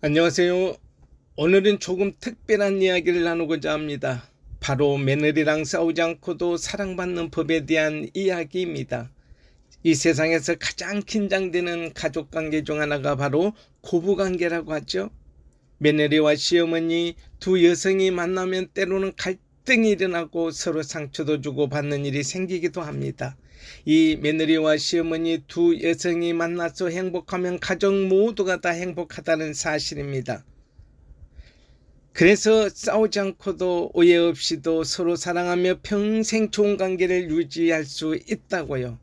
안녕하세요. 오늘은 조금 특별한 이야기를 나누고자 합니다. 바로 며느리랑 싸우지 않고도 사랑받는 법에 대한 이야기입니다. 이 세상에서 가장 긴장되는 가족관계 중 하나가 바로 고부관계라고 하죠. 며느리와 시어머니 두 여성이 만나면 때로는 갈등이 일어나고 서로 상처도 주고받는 일이 생기기도 합니다. 이 며느리와 시어머니 두 여성이 만나서 행복하면 가족 모두가 다 행복하다는 사실입니다. 그래서 싸우지 않고도 오해 없이도 서로 사랑하며 평생 좋은 관계를 유지할 수 있다고요.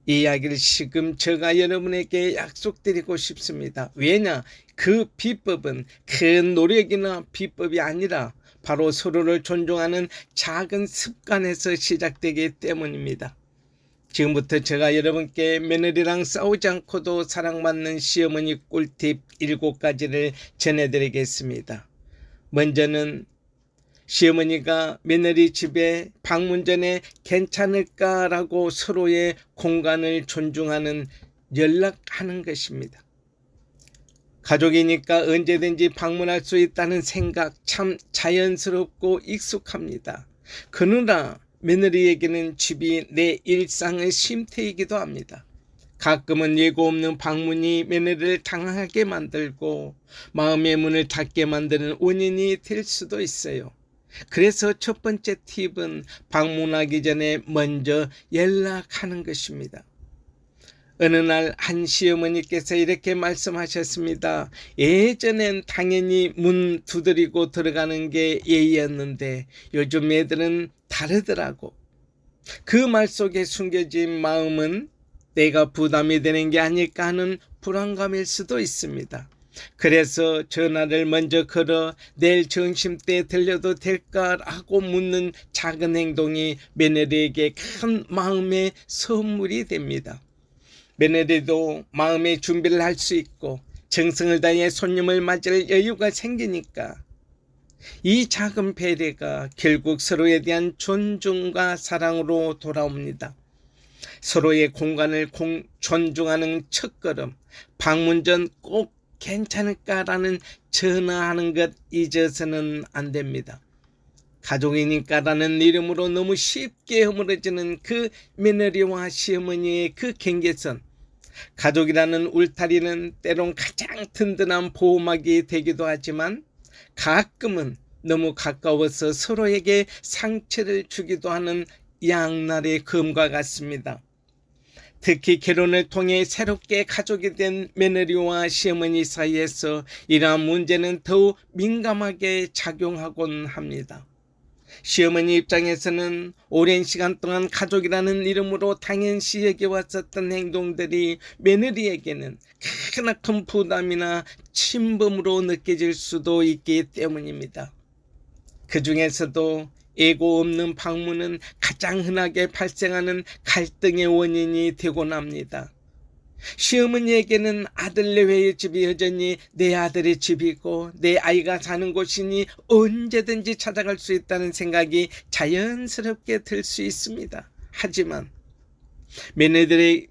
이 이야기를 지금 제가 여러분에게 약속드리고 싶습니다. 왜냐? 그 비법은 큰 노력이나 비법이 아니라 바로 서로를 존중하는 작은 습관에서 시작되기 때문입니다. 지금부터 제가 여러분께 며느리랑 싸우지 않고도 사랑받는 시어머니 꿀팁 7가지를 전해드리겠습니다. 먼저는 시어머니가 며느리 집에 방문 전에 괜찮을까라고 서로의 공간을 존중하는 연락하는 것입니다. 가족이니까 언제든지 방문할 수 있다는 생각 참 자연스럽고 익숙합니다. 그러나 며느리에게는 집이 내 일상의 쉼터이기도 합니다. 가끔은 예고 없는 방문이 며느리를 당황하게 만들고 마음의 문을 닫게 만드는 원인이 될 수도 있어요. 그래서 첫 번째 팁은 방문하기 전에 먼저 연락하는 것입니다. 어느 날 한 시어머니께서 이렇게 말씀하셨습니다. 예전엔 당연히 문 두드리고 들어가는 게 예의였는데 요즘 애들은 다르더라고. 그 말 속에 숨겨진 마음은 내가 부담이 되는 게 아닐까 하는 불안감일 수도 있습니다. 그래서 전화를 먼저 걸어 내일 점심때 들려도 될까 하고 묻는 작은 행동이 며느리에게 큰 마음의 선물이 됩니다. 며느리도 마음의 준비를 할 수 있고 정성을 다해 손님을 맞을 여유가 생기니까 이 작은 배려가 결국 서로에 대한 존중과 사랑으로 돌아옵니다. 서로의 공간을 존중하는 첫걸음, 방문 전 꼭 괜찮을까라는 전화하는 것 잊어서는 안 됩니다. 가족이니까라는 이름으로 너무 쉽게 허물어지는 그 며느리와 시어머니의 그 경계선, 가족이라는 울타리는 때론 가장 든든한 보호막이 되기도 하지만 가끔은 너무 가까워서 서로에게 상처를 주기도 하는 양날의 검과 같습니다. 특히 결혼을 통해 새롭게 가족이 된 며느리와 시어머니 사이에서 이러한 문제는 더욱 민감하게 작용하곤 합니다. 시어머니 입장에서는 오랜 시간 동안 가족이라는 이름으로 당연시 여겨왔었던 행동들이 며느리에게는 크나큰 부담이나 침범으로 느껴질 수도 있기 때문입니다. 그 중에서도 예고 없는 방문은 가장 흔하게 발생하는 갈등의 원인이 되곤 합니다. 시어머니에게는 아들네외의 집이 여전히 내 아들의 집이고 내 아이가 사는 곳이니 언제든지 찾아갈 수 있다는 생각이 자연스럽게 들 수 있습니다. 하지만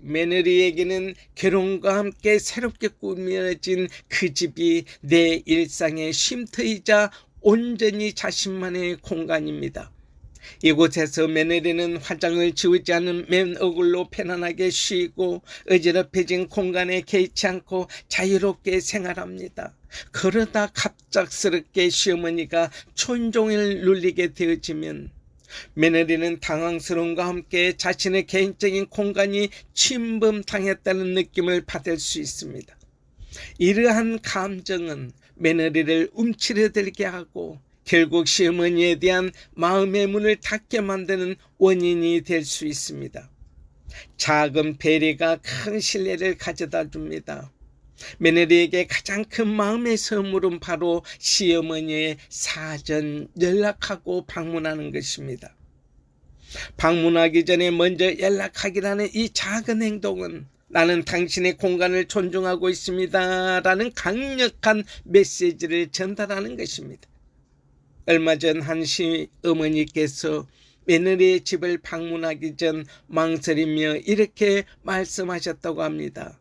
며느리에게는 결혼과 함께 새롭게 꾸며진 그 집이 내 일상의 쉼터이자 온전히 자신만의 공간입니다. 이곳에서 며느리는 화장을 지우지 않은 맨 얼굴로 편안하게 쉬고 어지럽혀진 공간에 개의치 않고 자유롭게 생활합니다. 그러다 갑작스럽게 시어머니가 촌종일 눌리게 되어지면 며느리는 당황스러움과 함께 자신의 개인적인 공간이 침범당했다는 느낌을 받을 수 있습니다. 이러한 감정은 며느리를 움츠러들게 하고 결국 시어머니에 대한 마음의 문을 닫게 만드는 원인이 될 수 있습니다. 작은 배려가 큰 신뢰를 가져다 줍니다. 며느리에게 가장 큰 마음의 선물은 바로 시어머니의 사전 연락하고 방문하는 것입니다. 방문하기 전에 먼저 연락하기라는 이 작은 행동은 나는 당신의 공간을 존중하고 있습니다 라는 강력한 메시지를 전달하는 것입니다. 얼마 전 한 시어머니께서 며느리의 집을 방문하기 전 망설이며 이렇게 말씀하셨다고 합니다.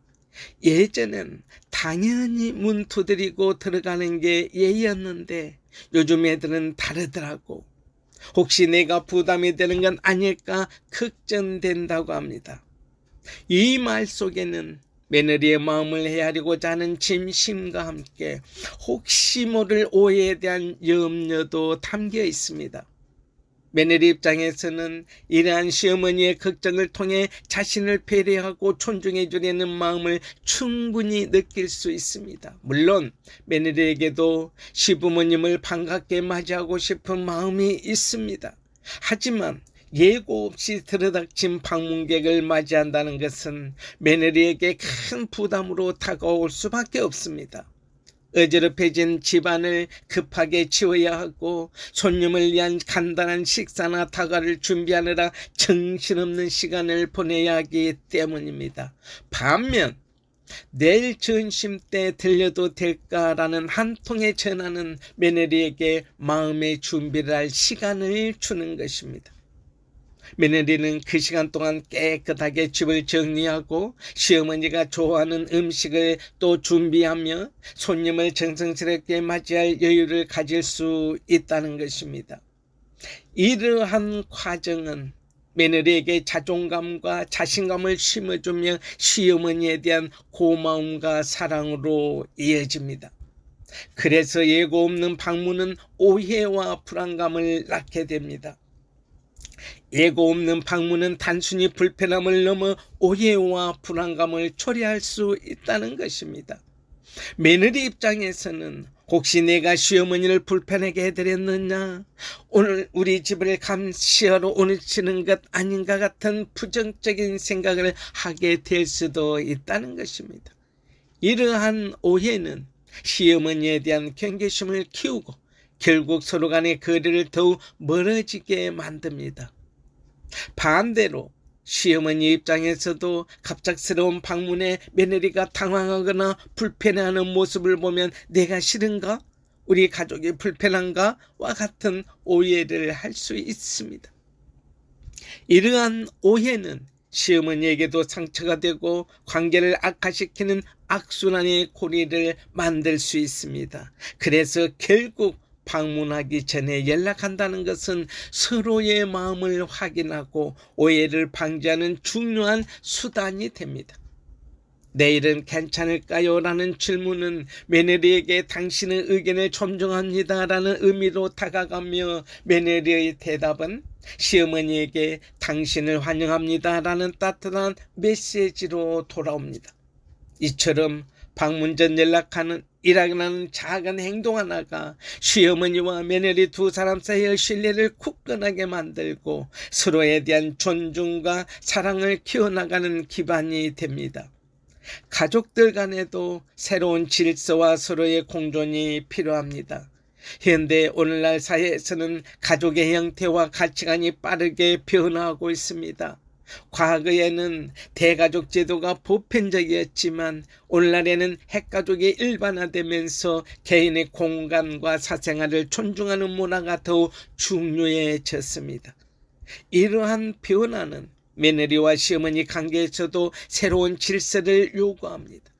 예전엔 당연히 문 두드리고 들어가는 게 예의였는데 요즘 애들은 다르더라고. 혹시 내가 부담이 되는 건 아닐까 걱정된다고 합니다. 이 말 속에는 며느리의 마음을 헤아리고자 하는 진심과 함께 혹시 모를 오해에 대한 염려도 담겨 있습니다. 며느리 입장에서는 이러한 시어머니의 걱정을 통해 자신을 배려하고 존중해 주려는 마음을 충분히 느낄 수 있습니다. 물론 며느리에게도 시부모님을 반갑게 맞이하고 싶은 마음이 있습니다. 하지만 예고 없이 들어닥친 방문객을 맞이한다는 것은 며느리에게 큰 부담으로 다가올 수밖에 없습니다. 어지럽혀진 집안을 급하게 치워야 하고 손님을 위한 간단한 식사나 다과를 준비하느라 정신없는 시간을 보내야 하기 때문입니다. 반면 내일 점심 때 들려도 될까라는 한 통의 전화는 며느리에게 마음의 준비를 할 시간을 주는 것입니다. 며느리는 그 시간 동안 깨끗하게 집을 정리하고 시어머니가 좋아하는 음식을 또 준비하며 손님을 정성스럽게 맞이할 여유를 가질 수 있다는 것입니다. 이러한 과정은 며느리에게 자존감과 자신감을 심어주며 시어머니에 대한 고마움과 사랑으로 이어집니다. 그래서 예고 없는 방문은 오해와 불안감을 낳게 됩니다. 예고 없는 방문은 단순히 불편함을 넘어 오해와 불안감을 초래할 수 있다는 것입니다. 며느리 입장에서는 혹시 내가 시어머니를 불편하게 해드렸느냐, 오늘 우리 집을 감시하러 오시는 것 아닌가 같은 부정적인 생각을 하게 될 수도 있다는 것입니다. 이러한 오해는 시어머니에 대한 경계심을 키우고 결국 서로 간의 거리를 더욱 멀어지게 만듭니다. 반대로 시어머니 입장에서도 갑작스러운 방문에 며느리가 당황하거나 불편해하는 모습을 보면 내가 싫은가? 우리 가족이 불편한가? 와 같은 오해를 할 수 있습니다. 이러한 오해는 시어머니에게도 상처가 되고 관계를 악화시키는 악순환의 고리를 만들 수 있습니다. 그래서 결국 방문하기 전에 연락한다는 것은 서로의 마음을 확인하고 오해를 방지하는 중요한 수단이 됩니다. 내일은 괜찮을까요? 라는 질문은 며느리에게 당신의 의견을 존중합니다 라는 의미로 다가가며 며느리의 대답은 시어머니에게 당신을 환영합니다 라는 따뜻한 메시지로 돌아옵니다. 이처럼 방문 전 일어나는 작은 행동 하나가 시어머니와 며느리 두 사람 사이의 신뢰를 굳건하게 만들고 서로에 대한 존중과 사랑을 키워나가는 기반이 됩니다. 가족들 간에도 새로운 질서와 서로의 공존이 필요합니다. 현대 오늘날 사회에서는 가족의 형태와 가치관이 빠르게 변화하고 있습니다. 과거에는 대가족 제도가 보편적이었지만 오늘날에는 핵가족이 일반화되면서 개인의 공간과 사생활을 존중하는 문화가 더욱 중요해졌습니다. 이러한 변화는 며느리와 시어머니 관계에서도 새로운 질서를 요구합니다.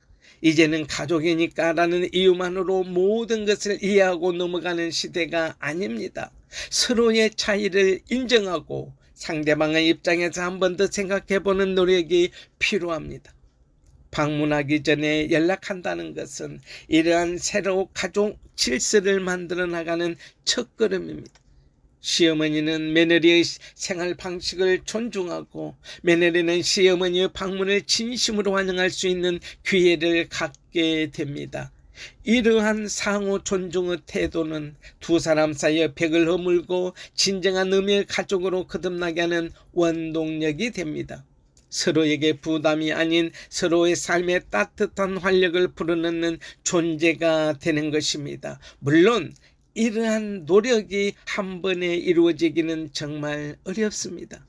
이제는 가족이니까 라는 이유만으로 모든 것을 이해하고 넘어가는 시대가 아닙니다. 서로의 차이를 인정하고 상대방의 입장에서 한 번 더 생각해보는 노력이 필요합니다. 방문하기 전에 연락한다는 것은 이러한 새로운 가족 질서를 만들어 나가는 첫걸음입니다. 시어머니는 며느리의 생활 방식을 존중하고 며느리는 시어머니의 방문을 진심으로 환영할 수 있는 기회를 갖게 됩니다. 이러한 상호 존중의 태도는 두 사람 사이의 벽을 허물고 진정한 의미의 가족으로 거듭나게 하는 원동력이 됩니다. 서로에게 부담이 아닌 서로의 삶에 따뜻한 활력을 불어넣는 존재가 되는 것입니다. 물론 이러한 노력이 한 번에 이루어지기는 정말 어렵습니다.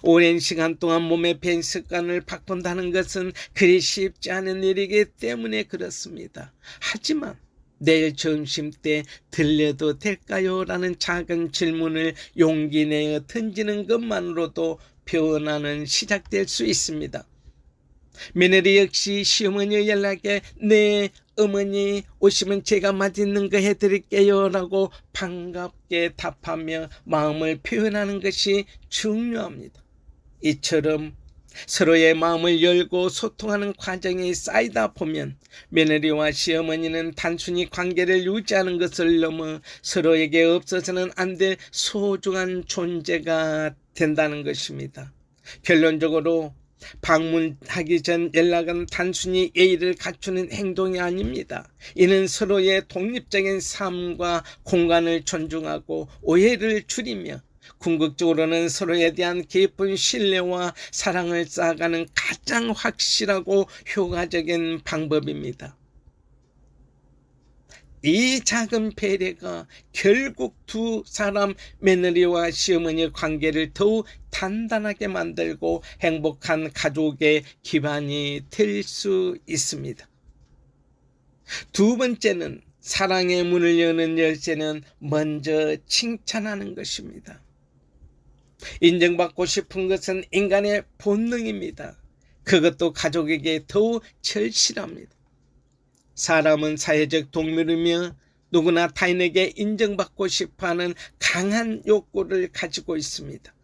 오랜 시간 동안 몸에 밴 습관을 바꾼다는 것은 그리 쉽지 않은 일이기 때문에 그렇습니다. 하지만 내일 점심 때 들려도 될까요? 라는 작은 질문을 용기 내어 던지는 것만으로도 변화는 시작될 수 있습니다. 며느리 역시 시어머니의 연락에 네 어머니 오시면 제가 맛있는 거 해드릴게요 라고 반갑게 답하며 마음을 표현하는 것이 중요합니다. 이처럼 서로의 마음을 열고 소통하는 과정이 쌓이다 보면 며느리와 시어머니는 단순히 관계를 유지하는 것을 넘어 서로에게 없어서는 안 될 소중한 존재가 된다는 것입니다. 결론적으로 방문하기 전 연락은 단순히 예의를 갖추는 행동이 아닙니다. 이는 서로의 독립적인 삶과 공간을 존중하고 오해를 줄이며 궁극적으로는 서로에 대한 깊은 신뢰와 사랑을 쌓아가는 가장 확실하고 효과적인 방법입니다. 이 작은 배려가 결국 두 사람 며느리와 시어머니의 관계를 더욱 단단하게 만들고 행복한 가족의 기반이 될 수 있습니다. 두 번째는 사랑의 문을 여는 열쇠는 먼저 칭찬하는 것입니다. 인정받고 싶은 것은 인간의 본능입니다. 그것도 가족에게 더욱 절실합니다. 사람은 사회적 동물이며 누구나 타인에게 인정받고 싶어하는 강한 욕구를 가지고 있습니다.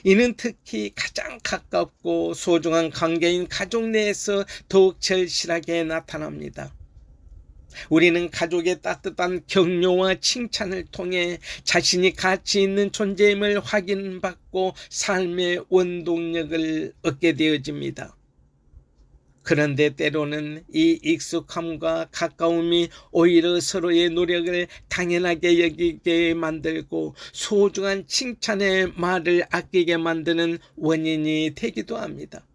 이는 특히 가장 가깝고 소중한 관계인 가족 내에서 더욱 절실하게 나타납니다. 우리는 가족의 따뜻한 격려와 칭찬을 통해 자신이 가치 있는 존재임을 확인받고 삶의 원동력을 얻게 되어집니다. 그런데 때로는 이 익숙함과 가까움이 오히려 서로의 노력을 당연하게 여기게 만들고 소중한 칭찬의 말을 아끼게 만드는 원인이 되기도 합니다.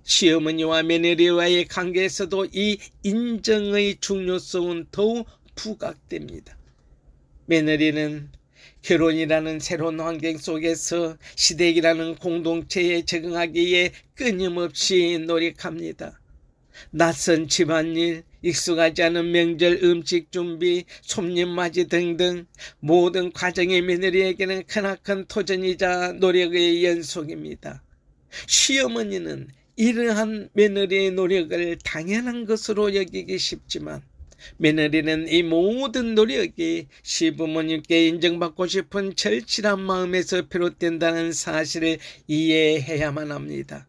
시어머니와 며느리와의 관계에서도 이 인정의 중요성은 더욱 부각됩니다. 며느리는 결혼이라는 새로운 환경 속에서 시댁이라는 공동체에 적응하기에 끊임없이 노력합니다. 낯선 집안일, 익숙하지 않은 명절 음식 준비, 손님 맞이 등등 모든 과정이 며느리에게는 크나큰 도전이자 노력의 연속입니다. 시어머니는 이러한 며느리의 노력을 당연한 것으로 여기기 쉽지만 며느리는 이 모든 노력이 시부모님께 인정받고 싶은 절실한 마음에서 비롯된다는 사실을 이해해야만 합니다.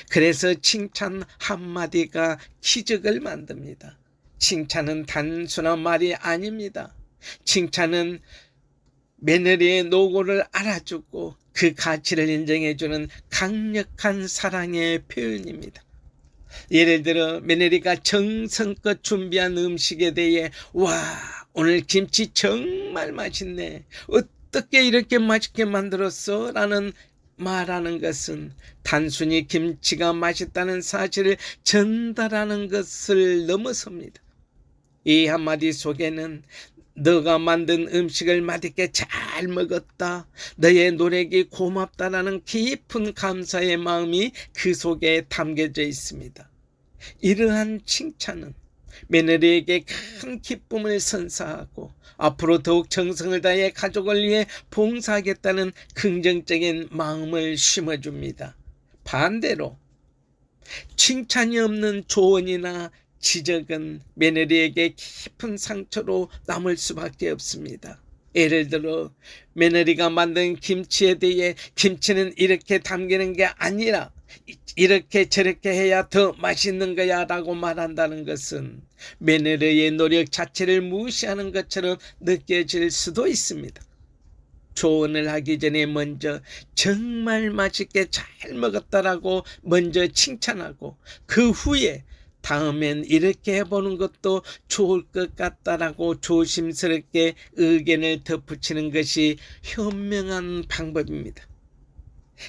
그래서 칭찬 한마디가 기적을 만듭니다. 칭찬은 단순한 말이 아닙니다. 칭찬은 며느리의 노고를 알아주고 그 가치를 인정해주는 강력한 사랑의 표현입니다. 예를 들어 며느리가 정성껏 준비한 음식에 대해 와 오늘 김치 정말 맛있네 어떻게 이렇게 맛있게 만들었어? 라는 말하는 것은 단순히 김치가 맛있다는 사실을 전달하는 것을 넘어섭니다. 이 한마디 속에는 너가 만든 음식을 맛있게 잘 먹었다. 너의 노력이 고맙다라는 깊은 감사의 마음이 그 속에 담겨져 있습니다. 이러한 칭찬은 며느리에게 큰 기쁨을 선사하고 앞으로 더욱 정성을 다해 가족을 위해 봉사하겠다는 긍정적인 마음을 심어줍니다. 반대로 칭찬이 없는 조언이나 지적은 며느리에게 깊은 상처로 남을 수밖에 없습니다. 예를 들어 며느리가 만든 김치에 대해 김치는 이렇게 담기는 게 아니라 이렇게 저렇게 해야 더 맛있는 거야 라고 말한다는 것은 며느리의 노력 자체를 무시하는 것처럼 느껴질 수도 있습니다. 조언을 하기 전에 먼저 정말 맛있게 잘 먹었다라고 먼저 칭찬하고 그 후에 다음엔 이렇게 해보는 것도 좋을 것 같다라고 조심스럽게 의견을 덧붙이는 것이 현명한 방법입니다.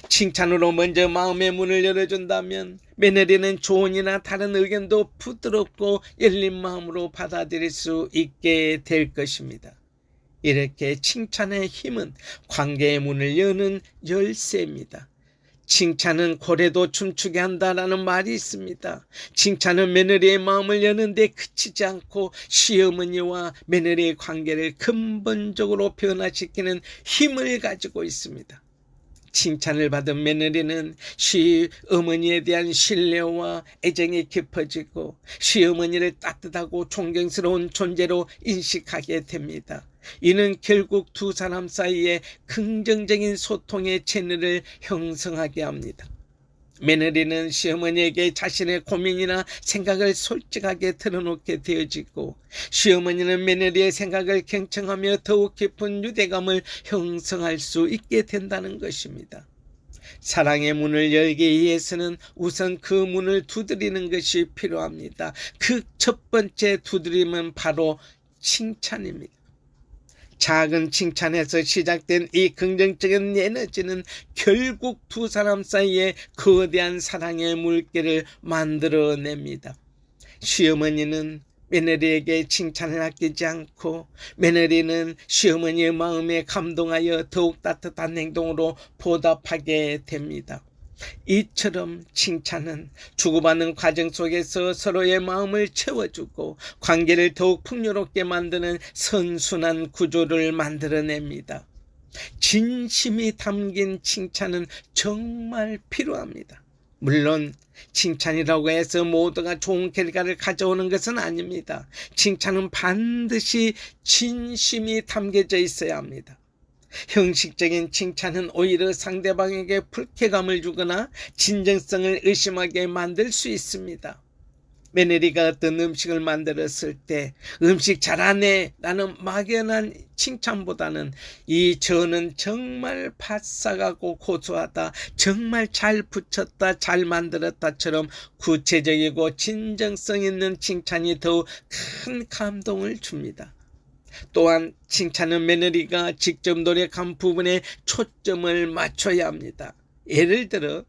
칭찬으로 먼저 마음의 문을 열어준다면 며느리는 조언이나 다른 의견도 부드럽고 열린 마음으로 받아들일 수 있게 될 것입니다. 이렇게 칭찬의 힘은 관계의 문을 여는 열쇠입니다. 칭찬은 고래도 춤추게 한다라는 말이 있습니다. 칭찬은 며느리의 마음을 여는데 그치지 않고 시어머니와 며느리의 관계를 근본적으로 변화시키는 힘을 가지고 있습니다. 칭찬을 받은 며느리는 시어머니에 대한 신뢰와 애정이 깊어지고 시어머니를 따뜻하고 존경스러운 존재로 인식하게 됩니다. 이는 결국 두 사람 사이에 긍정적인 소통의 채널을 형성하게 합니다. 며느리는 시어머니에게 자신의 고민이나 생각을 솔직하게 털어놓게 되어지고 시어머니는 며느리의 생각을 경청하며 더욱 깊은 유대감을 형성할 수 있게 된다는 것입니다. 사랑의 문을 열기 위해서는 우선 그 문을 두드리는 것이 필요합니다. 그 첫 번째 두드림은 바로 칭찬입니다. 작은 칭찬에서 시작된 이 긍정적인 에너지는 결국 두 사람 사이에 거대한 사랑의 물결을 만들어냅니다. 시어머니는 며느리에게 칭찬을 아끼지 않고 며느리는 시어머니의 마음에 감동하여 더욱 따뜻한 행동으로 보답하게 됩니다. 이처럼 칭찬은 주고받는 과정 속에서 서로의 마음을 채워주고 관계를 더욱 풍요롭게 만드는 선순환 구조를 만들어냅니다. 진심이 담긴 칭찬은 정말 필요합니다. 물론 칭찬이라고 해서 모두가 좋은 결과를 가져오는 것은 아닙니다. 칭찬은 반드시 진심이 담겨져 있어야 합니다. 형식적인 칭찬은 오히려 상대방에게 불쾌감을 주거나 진정성을 의심하게 만들 수 있습니다. 며느리가 어떤 음식을 만들었을 때 음식 잘하네 라는 막연한 칭찬보다는 이 저는 정말 바삭하고 고소하다, 정말 잘 부쳤다, 잘 만들었다처럼 구체적이고 진정성 있는 칭찬이 더욱 큰 감동을 줍니다. 또한 칭찬은 며느리가 직접 노력한 부분에 초점을 맞춰야 합니다. 예를 들어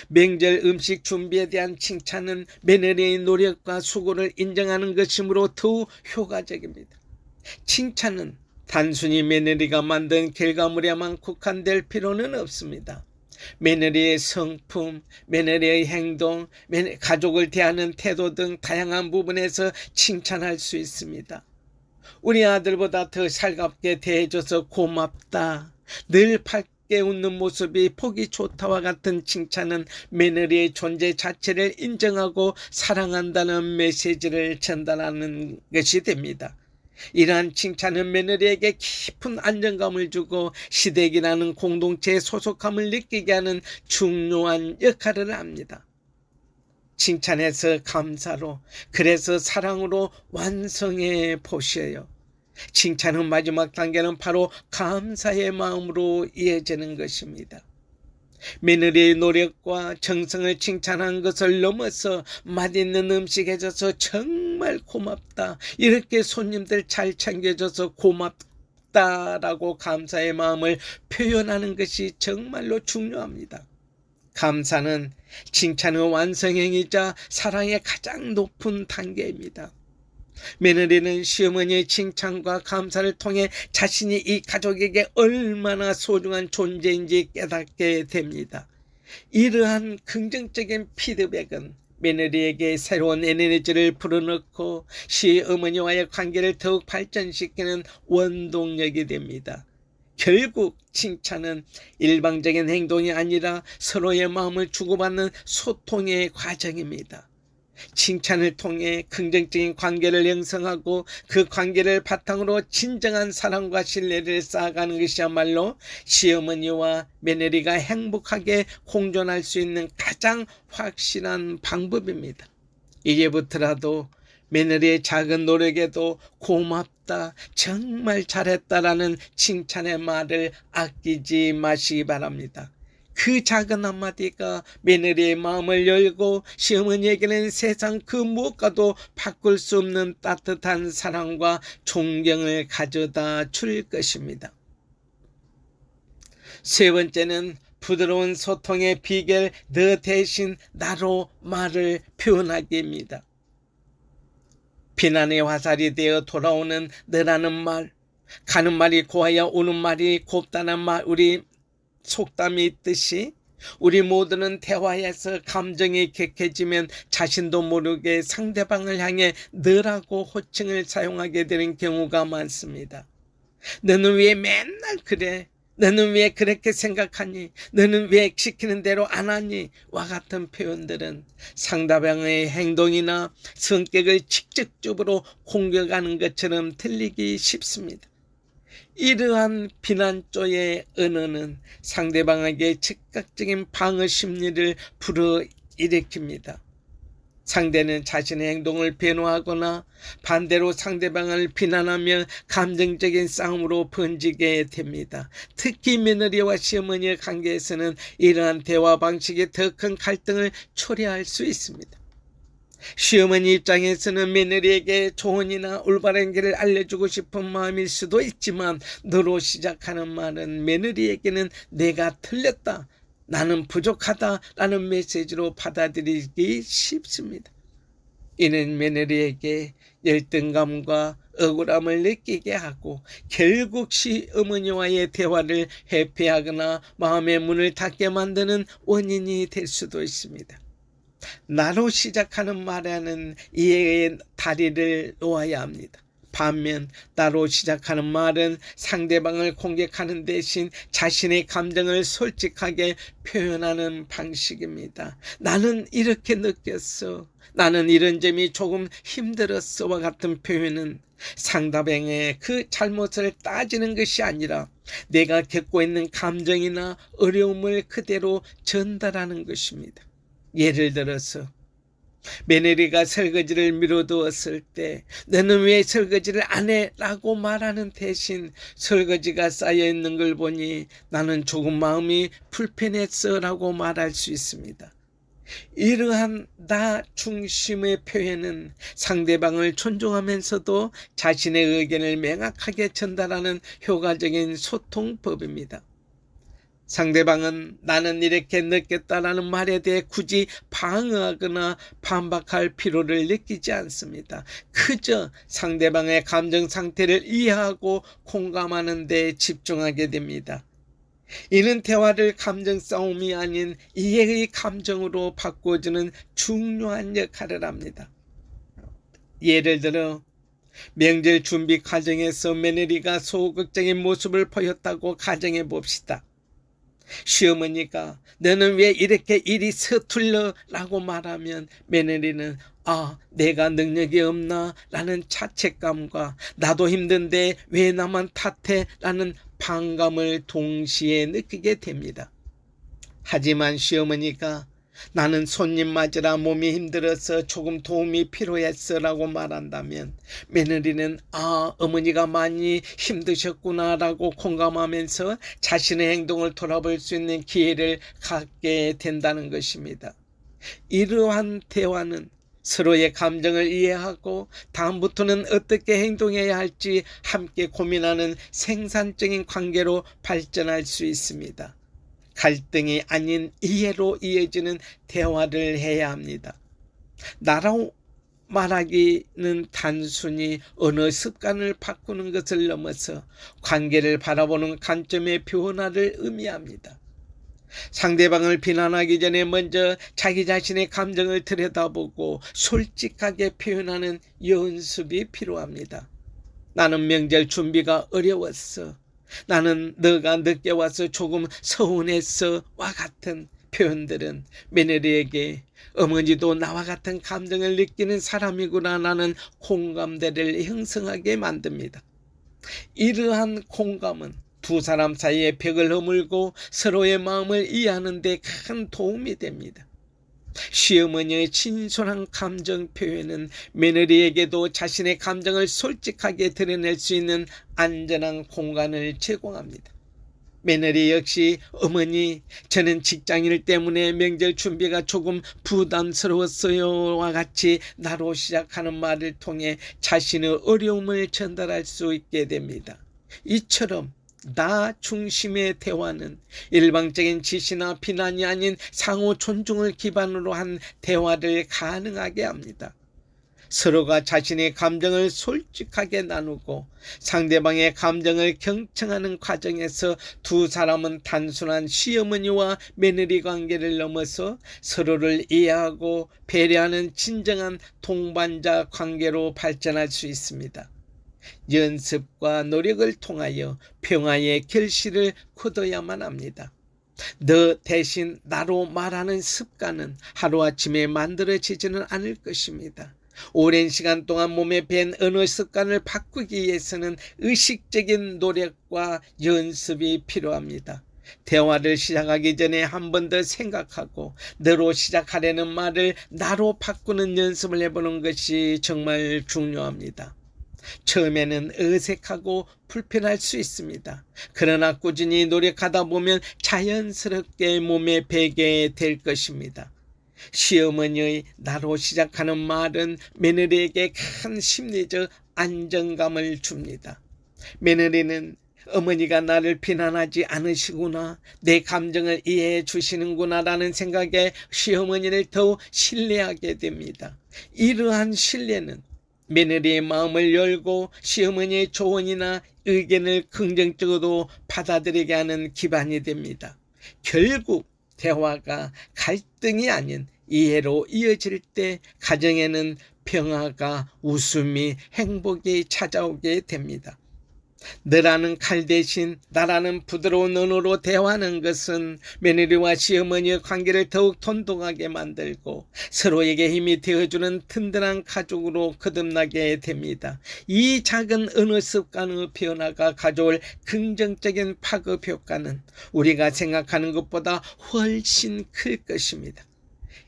명절 음식 준비에 대한 칭찬은 며느리의 노력과 수고를 인정하는 것이므로 더욱 효과적입니다. 칭찬은 단순히 며느리가 만든 결과물에만 국한될 필요는 없습니다. 며느리의 성품, 며느리의 행동, 가족을 대하는 태도 등 다양한 부분에서 칭찬할 수 있습니다. 우리 아들보다 더 살갑게 대해줘서 고맙다, 늘 밝게 웃는 모습이 보기 좋다와 같은 칭찬은 며느리의 존재 자체를 인정하고 사랑한다는 메시지를 전달하는 것이 됩니다. 이러한 칭찬은 며느리에게 깊은 안정감을 주고 시댁이라는 공동체에 소속감을 느끼게 하는 중요한 역할을 합니다. 칭찬에서 감사로, 그래서 사랑으로 완성해 보셔요. 칭찬의 마지막 단계는 바로 감사의 마음으로 이어지는 것입니다. 며느리의 노력과 정성을 칭찬한 것을 넘어서 맛있는 음식 해줘서 정말 고맙다, 이렇게 손님들 잘 챙겨줘서 고맙다라고 감사의 마음을 표현하는 것이 정말로 중요합니다. 감사는 칭찬의 완성형이자 사랑의 가장 높은 단계입니다. 며느리는 시어머니의 칭찬과 감사를 통해 자신이 이 가족에게 얼마나 소중한 존재인지 깨닫게 됩니다. 이러한 긍정적인 피드백은 며느리에게 새로운 에너지를 불어넣고 시어머니와의 관계를 더욱 발전시키는 원동력이 됩니다. 결국 칭찬은 일방적인 행동이 아니라 서로의 마음을 주고받는 소통의 과정입니다. 칭찬을 통해 긍정적인 관계를 형성하고 그 관계를 바탕으로 진정한 사랑과 신뢰를 쌓아가는 것이야말로 시어머니와 며느리가 행복하게 공존할 수 있는 가장 확실한 방법입니다. 이제부터라도 며느리의 작은 노력에도 고맙다, 정말 잘했다라는 칭찬의 말을 아끼지 마시기 바랍니다. 그 작은 한마디가 며느리의 마음을 열고 시어머니에게는 세상 그 무엇과도 바꿀 수 없는 따뜻한 사랑과 존경을 가져다 줄 것입니다. 세 번째는 부드러운 소통의 비결, 너 대신 나로 말을 표현하기입니다. 비난의 화살이 되어 돌아오는 너라는 말, 가는 말이 고와야 오는 말이 곱다는 말, 우리 속담이 있듯이 우리 모두는 대화에서 감정이 격해지면 자신도 모르게 상대방을 향해 너라고 호칭을 사용하게 되는 경우가 많습니다. 너는 왜 맨날 그래? 너는 왜 그렇게 생각하니? 너는 왜 시키는 대로 안 하니? 와 같은 표현들은 상대방의 행동이나 성격을 직접적으로 공격하는 것처럼 들리기 쉽습니다. 이러한 비난조의 언어는 상대방에게 즉각적인 방어 심리를 불어일으킵니다. 상대는 자신의 행동을 변호하거나 반대로 상대방을 비난하며 감정적인 싸움으로 번지게 됩니다. 특히 며느리와 시어머니의 관계에서는 이러한 대화 방식이 더 큰 갈등을 초래할 수 있습니다. 시어머니 입장에서는 며느리에게 조언이나 올바른 길을 알려주고 싶은 마음일 수도 있지만, 너로 시작하는 말은 며느리에게는 내가 틀렸다, 나는 부족하다 라는 메시지로 받아들이기 쉽습니다. 이는 며느리에게 열등감과 억울함을 느끼게 하고 결국 시어머니와의 대화를 회피하거나 마음의 문을 닫게 만드는 원인이 될 수도 있습니다. 나로 시작하는 말에는 이해의 다리를 놓아야 합니다. 반면 나로 시작하는 말은 상대방을 공격하는 대신 자신의 감정을 솔직하게 표현하는 방식입니다. 나는 이렇게 느꼈어, 나는 이런 점이 조금 힘들었어와 같은 표현은 상대방의 그 잘못을 따지는 것이 아니라 내가 겪고 있는 감정이나 어려움을 그대로 전달하는 것입니다. 예를 들어서 며느리가 설거지를 미뤄두었을 때 너는 왜 설거지를 안 해? 라고 말하는 대신 설거지가 쌓여있는 걸 보니 나는 조금 마음이 불편했어 라고 말할 수 있습니다. 이러한 나 중심의 표현은 상대방을 존중하면서도 자신의 의견을 명확하게 전달하는 효과적인 소통법입니다. 상대방은 나는 이렇게 느꼈다라는 말에 대해 굳이 방어하거나 반박할 필요를 느끼지 않습니다. 그저 상대방의 감정 상태를 이해하고 공감하는 데 집중하게 됩니다. 이는 대화를 감정 싸움이 아닌 이해의 감정으로 바꿔주는 중요한 역할을 합니다. 예를 들어 명절 준비 과정에서 며느리가 소극적인 모습을 보였다고 가정해 봅시다. 시어머니가 너는 왜 이렇게 일이 서툴러? 라고 말하면 며느리는 내가 능력이 없나? 라는 자책감과 나도 힘든데 왜 나만 탓해? 라는 반감을 동시에 느끼게 됩니다. 하지만 시어머니가 나는 손님 맞으라 몸이 힘들어서 조금 도움이 필요했어 라고 말한다면 며느리는 어머니가 많이 힘드셨구나 라고 공감하면서 자신의 행동을 돌아볼 수 있는 기회를 갖게 된다는 것입니다. 이러한 대화는 서로의 감정을 이해하고 다음부터는 어떻게 행동해야 할지 함께 고민하는 생산적인 관계로 발전할 수 있습니다. 갈등이 아닌 이해로 이어지는 대화를 해야 합니다. 나로 말하기는 단순히 언어 습관을 바꾸는 것을 넘어서 관계를 바라보는 관점의 변화를 의미합니다. 상대방을 비난하기 전에 먼저 자기 자신의 감정을 들여다보고 솔직하게 표현하는 연습이 필요합니다. 나는 명절 준비가 어려웠어. 나는 너가 늦게 와서 조금 서운했어 와 같은 표현들은 며느리에게 어머니도 나와 같은 감정을 느끼는 사람이구나 라는 공감대를 형성하게 만듭니다. 이러한 공감은 두 사람 사이의 벽을 허물고 서로의 마음을 이해하는 데 큰 도움이 됩니다. 시어머니의 진솔한 감정 표현은 며느리에게도 자신의 감정을 솔직하게 드러낼 수 있는 안전한 공간을 제공합니다. 며느리 역시 어머니, 저는 직장일 때문에 명절 준비가 조금 부담스러웠어요와 같이 나로 시작하는 말을 통해 자신의 어려움을 전달할 수 있게 됩니다. 이처럼 나 중심의 대화는 일방적인 지시나 비난이 아닌 상호 존중을 기반으로 한 대화를 가능하게 합니다. 서로가 자신의 감정을 솔직하게 나누고 상대방의 감정을 경청하는 과정에서 두 사람은 단순한 시어머니와 며느리 관계를 넘어서 서로를 이해하고 배려하는 진정한 동반자 관계로 발전할 수 있습니다. 연습과 노력을 통하여 평화의 결실을 거둬야만 합니다. 너 대신 나로 말하는 습관은 하루아침에 만들어지지는 않을 것입니다. 오랜 시간 동안 몸에 밴 언어 습관을 바꾸기 위해서는 의식적인 노력과 연습이 필요합니다. 대화를 시작하기 전에 한 번 더 생각하고 너로 시작하려는 말을 나로 바꾸는 연습을 해보는 것이 정말 중요합니다. 처음에는 어색하고 불편할 수 있습니다. 그러나 꾸준히 노력하다 보면 자연스럽게 몸에 배게 될 것입니다. 시어머니의 나로 시작하는 말은 며느리에게 큰 심리적 안정감을 줍니다. 며느리는 어머니가 나를 비난하지 않으시구나, 내 감정을 이해해 주시는구나 라는 생각에 시어머니를 더욱 신뢰하게 됩니다. 이러한 신뢰는 며느리의 마음을 열고 시어머니의 조언이나 의견을 긍정적으로 받아들이게 하는 기반이 됩니다. 결국 대화가 갈등이 아닌 이해로 이어질 때 가정에는 평화가, 웃음이, 행복이 찾아오게 됩니다. 너라는 칼 대신 나라는 부드러운 언어로 대화하는 것은 며느리와 시어머니의 관계를 더욱 돈독하게 만들고 서로에게 힘이 되어주는 든든한 가족으로 거듭나게 됩니다. 이 작은 언어 습관의 변화가 가져올 긍정적인 파급 효과는 우리가 생각하는 것보다 훨씬 클 것입니다.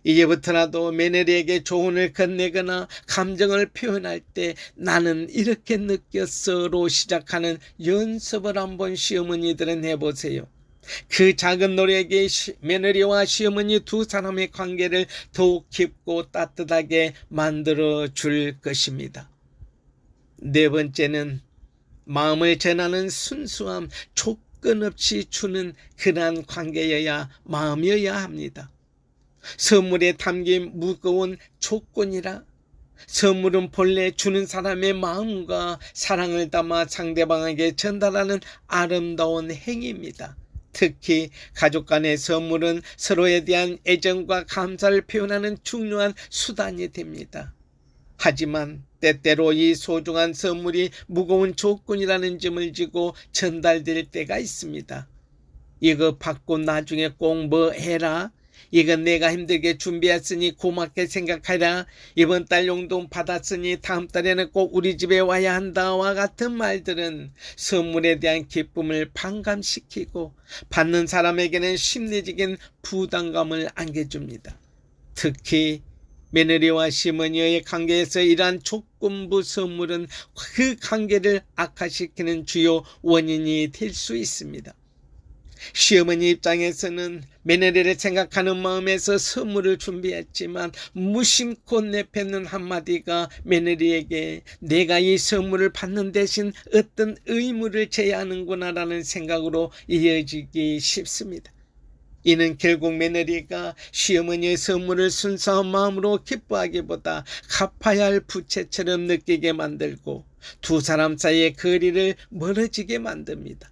이제부터라도 며느리에게 조언을 건네거나 감정을 표현할 때 나는 이렇게 느꼈어로 시작하는 연습을 한번 시어머니들은 해보세요. 그 작은 노력이 며느리와 시어머니 두 사람의 관계를 더욱 깊고 따뜻하게 만들어 줄 것입니다. 네 번째는 마음을 전하는 순수함, 조건 없이 주는 그러한 관계여야 마음이어야 합니다. 선물에 담긴 무거운 조건이라 선물은 본래 주는 사람의 마음과 사랑을 담아 상대방에게 전달하는 아름다운 행위입니다. 특히 가족 간의 선물은 서로에 대한 애정과 감사를 표현하는 중요한 수단이 됩니다. 하지만 때때로 이 소중한 선물이 무거운 조건이라는 점을 지고 전달될 때가 있습니다. 이거 받고 나중에 꼭 뭐 해라, 이건 내가 힘들게 준비했으니 고맙게 생각하라, 이번 달 용돈 받았으니 다음 달에는 꼭 우리 집에 와야 한다와 같은 말들은 선물에 대한 기쁨을 반감시키고 받는 사람에게는 심리적인 부담감을 안겨줍니다. 특히 며느리와 시어머니의 관계에서 이러한 조건부 선물은 그 관계를 악화시키는 주요 원인이 될 수 있습니다. 시어머니 입장에서는 며느리를 생각하는 마음에서 선물을 준비했지만 무심코 내뱉는 한마디가 며느리에게 내가 이 선물을 받는 대신 어떤 의무를 져야 하는구나 라는 생각으로 이어지기 쉽습니다. 이는 결국 며느리가 시어머니의 선물을 순수한 마음으로 기뻐하기보다 갚아야 할 부채처럼 느끼게 만들고 두 사람 사이의 거리를 멀어지게 만듭니다.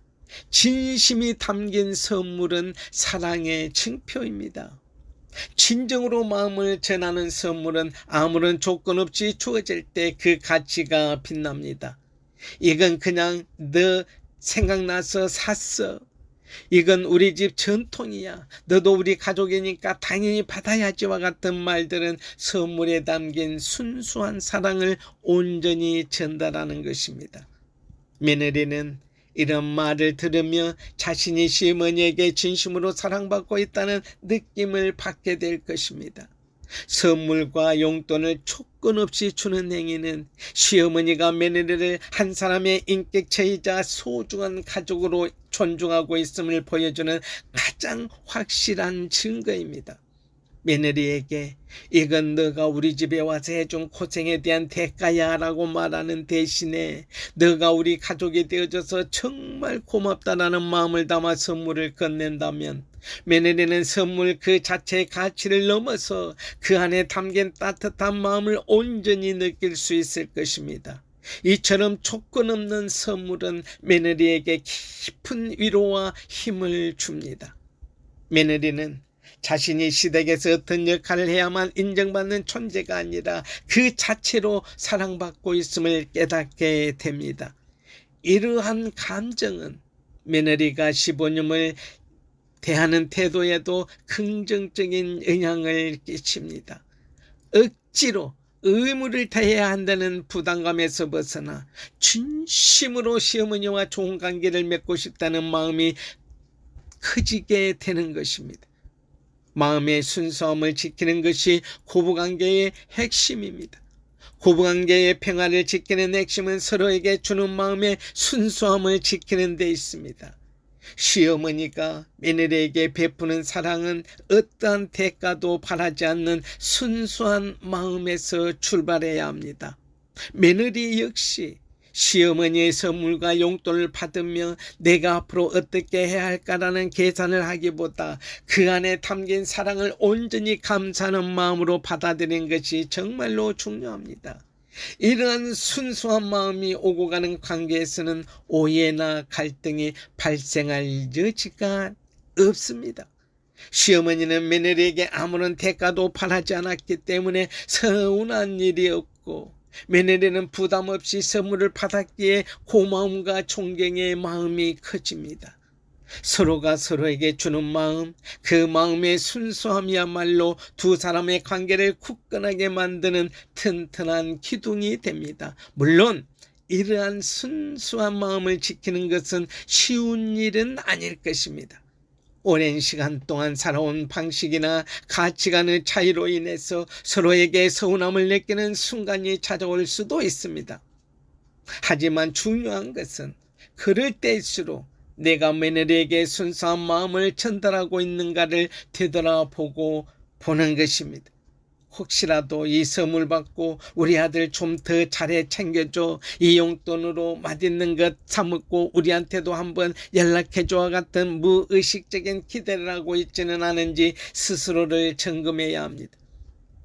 진심이 담긴 선물은 사랑의 증표입니다. 진정으로 마음을 전하는 선물은 아무런 조건 없이 주어질 때 그 가치가 빛납니다. 이건 그냥 너 생각나서 샀어, 이건 우리 집 전통이야, 너도 우리 가족이니까 당연히 받아야지와 같은 말들은 선물에 담긴 순수한 사랑을 온전히 전달하는 것입니다. 며느리는 이런 말을 들으며 자신이 시어머니에게 진심으로 사랑받고 있다는 느낌을 받게 될 것입니다. 선물과 용돈을 조건 없이 주는 행위는 시어머니가 며느리를 한 사람의 인격체이자 소중한 가족으로 존중하고 있음을 보여주는 가장 확실한 증거입니다. 며느리에게 이건 너가 우리 집에 와서 해준 고생에 대한 대가야 라고 말하는 대신에 너가 우리 가족이 되어줘서 정말 고맙다라는 마음을 담아 선물을 건넨다면 며느리는 선물 그 자체의 가치를 넘어서 그 안에 담긴 따뜻한 마음을 온전히 느낄 수 있을 것입니다. 이처럼 조건 없는 선물은 며느리에게 깊은 위로와 힘을 줍니다. 며느리는 자신이 시댁에서 어떤 역할을 해야만 인정받는 존재가 아니라 그 자체로 사랑받고 있음을 깨닫게 됩니다. 이러한 감정은 며느리가 시부님을 대하는 태도에도 긍정적인 영향을 끼칩니다. 억지로 의무를 다해야 한다는 부담감에서 벗어나 진심으로 시어머니와 좋은 관계를 맺고 싶다는 마음이 커지게 되는 것입니다. 마음의 순수함을 지키는 것이 고부관계의 핵심입니다. 고부관계의 평화를 지키는 핵심은 서로에게 주는 마음의 순수함을 지키는 데 있습니다. 시어머니가 며느리에게 베푸는 사랑은 어떠한 대가도 바라지 않는 순수한 마음에서 출발해야 합니다. 며느리 역시 시어머니의 선물과 용돈을 받으며 내가 앞으로 어떻게 해야 할까라는 계산을 하기보다 그 안에 담긴 사랑을 온전히 감사하는 마음으로 받아들이는 것이 정말로 중요합니다. 이러한 순수한 마음이 오고 가는 관계에서는 오해나 갈등이 발생할 여지가 없습니다. 시어머니는 며느리에게 아무런 대가도 바라지 않았기 때문에 서운한 일이 없고, 며느리는 부담 없이 선물을 받았기에 고마움과 존경의 마음이 커집니다. 서로가 서로에게 주는 마음, 그 마음의 순수함이야말로 두 사람의 관계를 굳건하게 만드는 튼튼한 기둥이 됩니다. 물론 이러한 순수한 마음을 지키는 것은 쉬운 일은 아닐 것입니다. 오랜 시간 동안 살아온 방식이나 가치관의 차이로 인해서 서로에게 서운함을 느끼는 순간이 찾아올 수도 있습니다. 하지만 중요한 것은 그럴 때일수록 내가 며느리에게 순수한 마음을 전달하고 있는가를 되돌아보고 보는 것입니다. 혹시라도 이 선물 받고 우리 아들 좀 더 잘해 챙겨줘, 이 용돈으로 맛있는 것 사 먹고 우리한테도 한번 연락해줘와 같은 무의식적인 기대를 하고 있지는 않은지 스스로를 점검해야 합니다.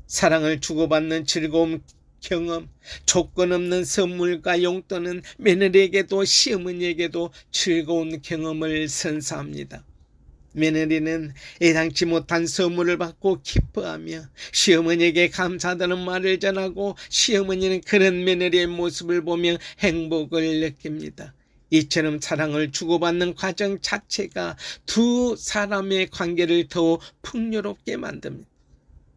사랑을 주고받는 즐거움 경험, 조건 없는 선물과 용돈은 며느리에게도 시어머니에게도 즐거운 경험을 선사합니다. 며느리는 예상치 못한 선물을 받고 기뻐하며 시어머니에게 감사하다는 말을 전하고, 시어머니는 그런 며느리의 모습을 보며 행복을 느낍니다. 이처럼 사랑을 주고받는 과정 자체가 두 사람의 관계를 더욱 풍요롭게 만듭니다.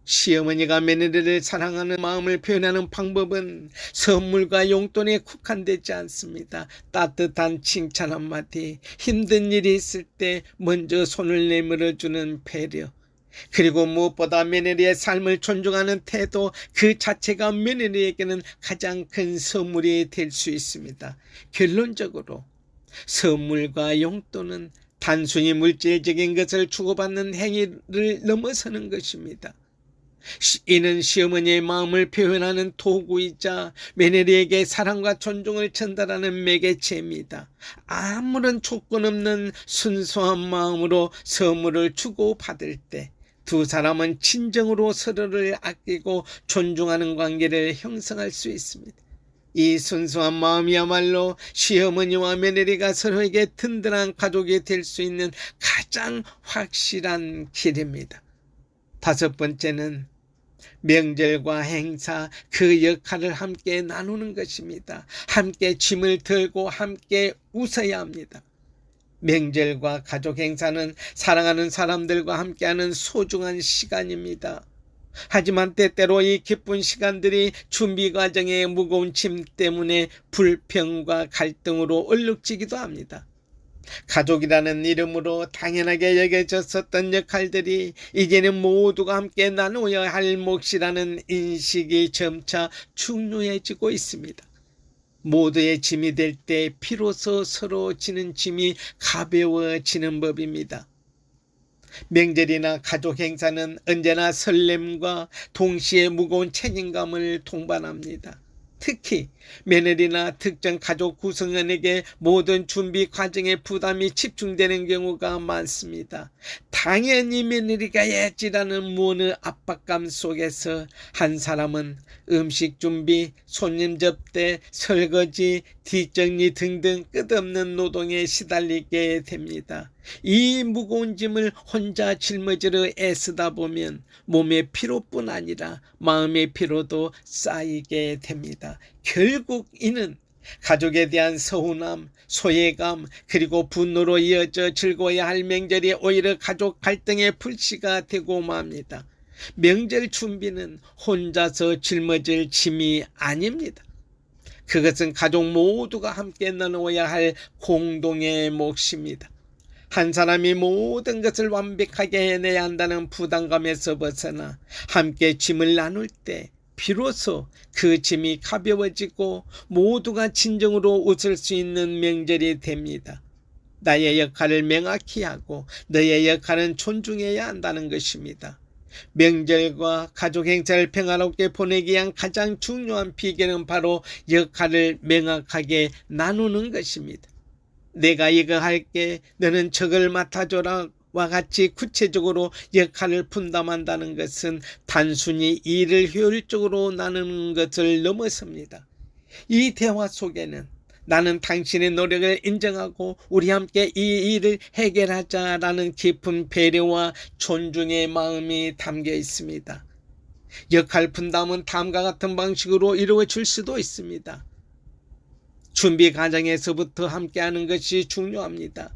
시어머니가 며느리를 사랑하는 마음을 표현하는 방법은 선물과 용돈에 국한되지 않습니다. 따뜻한 칭찬 한마디, 힘든 일이 있을 때 먼저 손을 내밀어주는 배려, 그리고 무엇보다 며느리의 삶을 존중하는 태도, 그 자체가 며느리에게는 가장 큰 선물이 될 수 있습니다. 결론적으로 선물과 용돈은 단순히 물질적인 것을 주고받는 행위를 넘어서는 것입니다. 이는 시어머니의 마음을 표현하는 도구이자 며느리에게 사랑과 존중을 전달하는 매개체입니다. 아무런 조건 없는 순수한 마음으로 선물을 주고받을 때 두 사람은 진정으로 서로를 아끼고 존중하는 관계를 형성할 수 있습니다. 이 순수한 마음이야말로 시어머니와 며느리가 서로에게 든든한 가족이 될 수 있는 가장 확실한 길입니다. 다섯 번째는 명절과 행사, 그 역할을 함께 나누는 것입니다. 함께 짐을 들고 함께 웃어야 합니다. 명절과 가족 행사는 사랑하는 사람들과 함께하는 소중한 시간입니다. 하지만 때때로 이 기쁜 시간들이 준비 과정의 무거운 짐 때문에 불평과 갈등으로 얼룩지기도 합니다. 가족이라는 이름으로 당연하게 여겨졌었던 역할들이 이제는 모두가 함께 나누어야 할 몫이라는 인식이 점차 중요해지고 있습니다. 모두의 짐이 될 때 비로소 서로 지는 짐이 가벼워지는 법입니다. 명절이나 가족 행사는 언제나 설렘과 동시에 무거운 책임감을 동반합니다. 특히 며느리나 특정 가족 구성원에게 모든 준비 과정에 부담이 집중되는 경우가 많습니다. 당연히 며느리가 해야지라는 무언의 압박감 속에서 한 사람은 음식 준비, 손님 접대, 설거지, 뒷정리 등등 끝없는 노동에 시달리게 됩니다. 이 무거운 짐을 혼자 짊어지려 애쓰다 보면 몸의 피로뿐 아니라 마음의 피로도 쌓이게 됩니다. 결국 이는 가족에 대한 서운함, 소외감, 그리고 분노로 이어져 즐거워야 할 명절이 오히려 가족 갈등의 불씨가 되고 맙니다. 명절 준비는 혼자서 짊어질 짐이 아닙니다. 그것은 가족 모두가 함께 나누어야 할 공동의 몫입니다. 한 사람이 모든 것을 완벽하게 해내야 한다는 부담감에서 벗어나 함께 짐을 나눌 때 비로소 그 짐이 가벼워지고 모두가 진정으로 웃을 수 있는 명절이 됩니다. 나의 역할을 명확히 하고 너의 역할은 존중해야 한다는 것입니다. 명절과 가족 행사를 평화롭게 보내기 위한 가장 중요한 비결은 바로 역할을 명확하게 나누는 것입니다. 내가 이거 할게, 너는 저걸 맡아줘라 와 같이 구체적으로 역할을 분담한다는 것은 단순히 일을 효율적으로 나누는 것을 넘어섭니다. 이 대화 속에는 나는 당신의 노력을 인정하고 우리 함께 이 일을 해결하자라는 깊은 배려와 존중의 마음이 담겨 있습니다. 역할 분담은 다음과 같은 방식으로 이루어질 수도 있습니다. 준비 과정에서부터 함께하는 것이 중요합니다.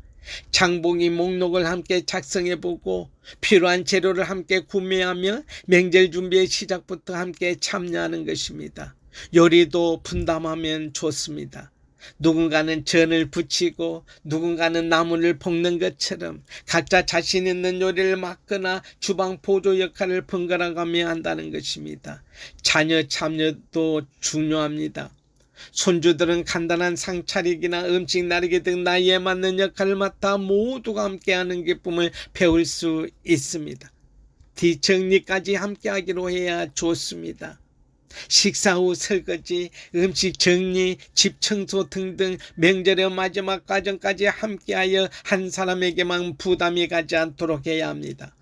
장보기 목록을 함께 작성해보고 필요한 재료를 함께 구매하며 명절 준비의 시작부터 함께 참여하는 것입니다. 요리도 분담하면 좋습니다. 누군가는 전을 부치고 누군가는 나무를 볶는 것처럼 각자 자신 있는 요리를 맡거나 주방 보조 역할을 번갈아가며 한다는 것입니다. 자녀 참여도 중요합니다. 손주들은 간단한 상차리기나 음식 나르기 등 나이에 맞는 역할을 맡아 모두가 함께하는 기쁨을 배울 수 있습니다. 뒷정리까지 함께하기로 해야 좋습니다. 식사 후 설거지, 음식 정리, 집 청소 등등 명절의 마지막 과정까지 함께하여 한 사람에게만 부담이 가지 않도록 해야 합니다.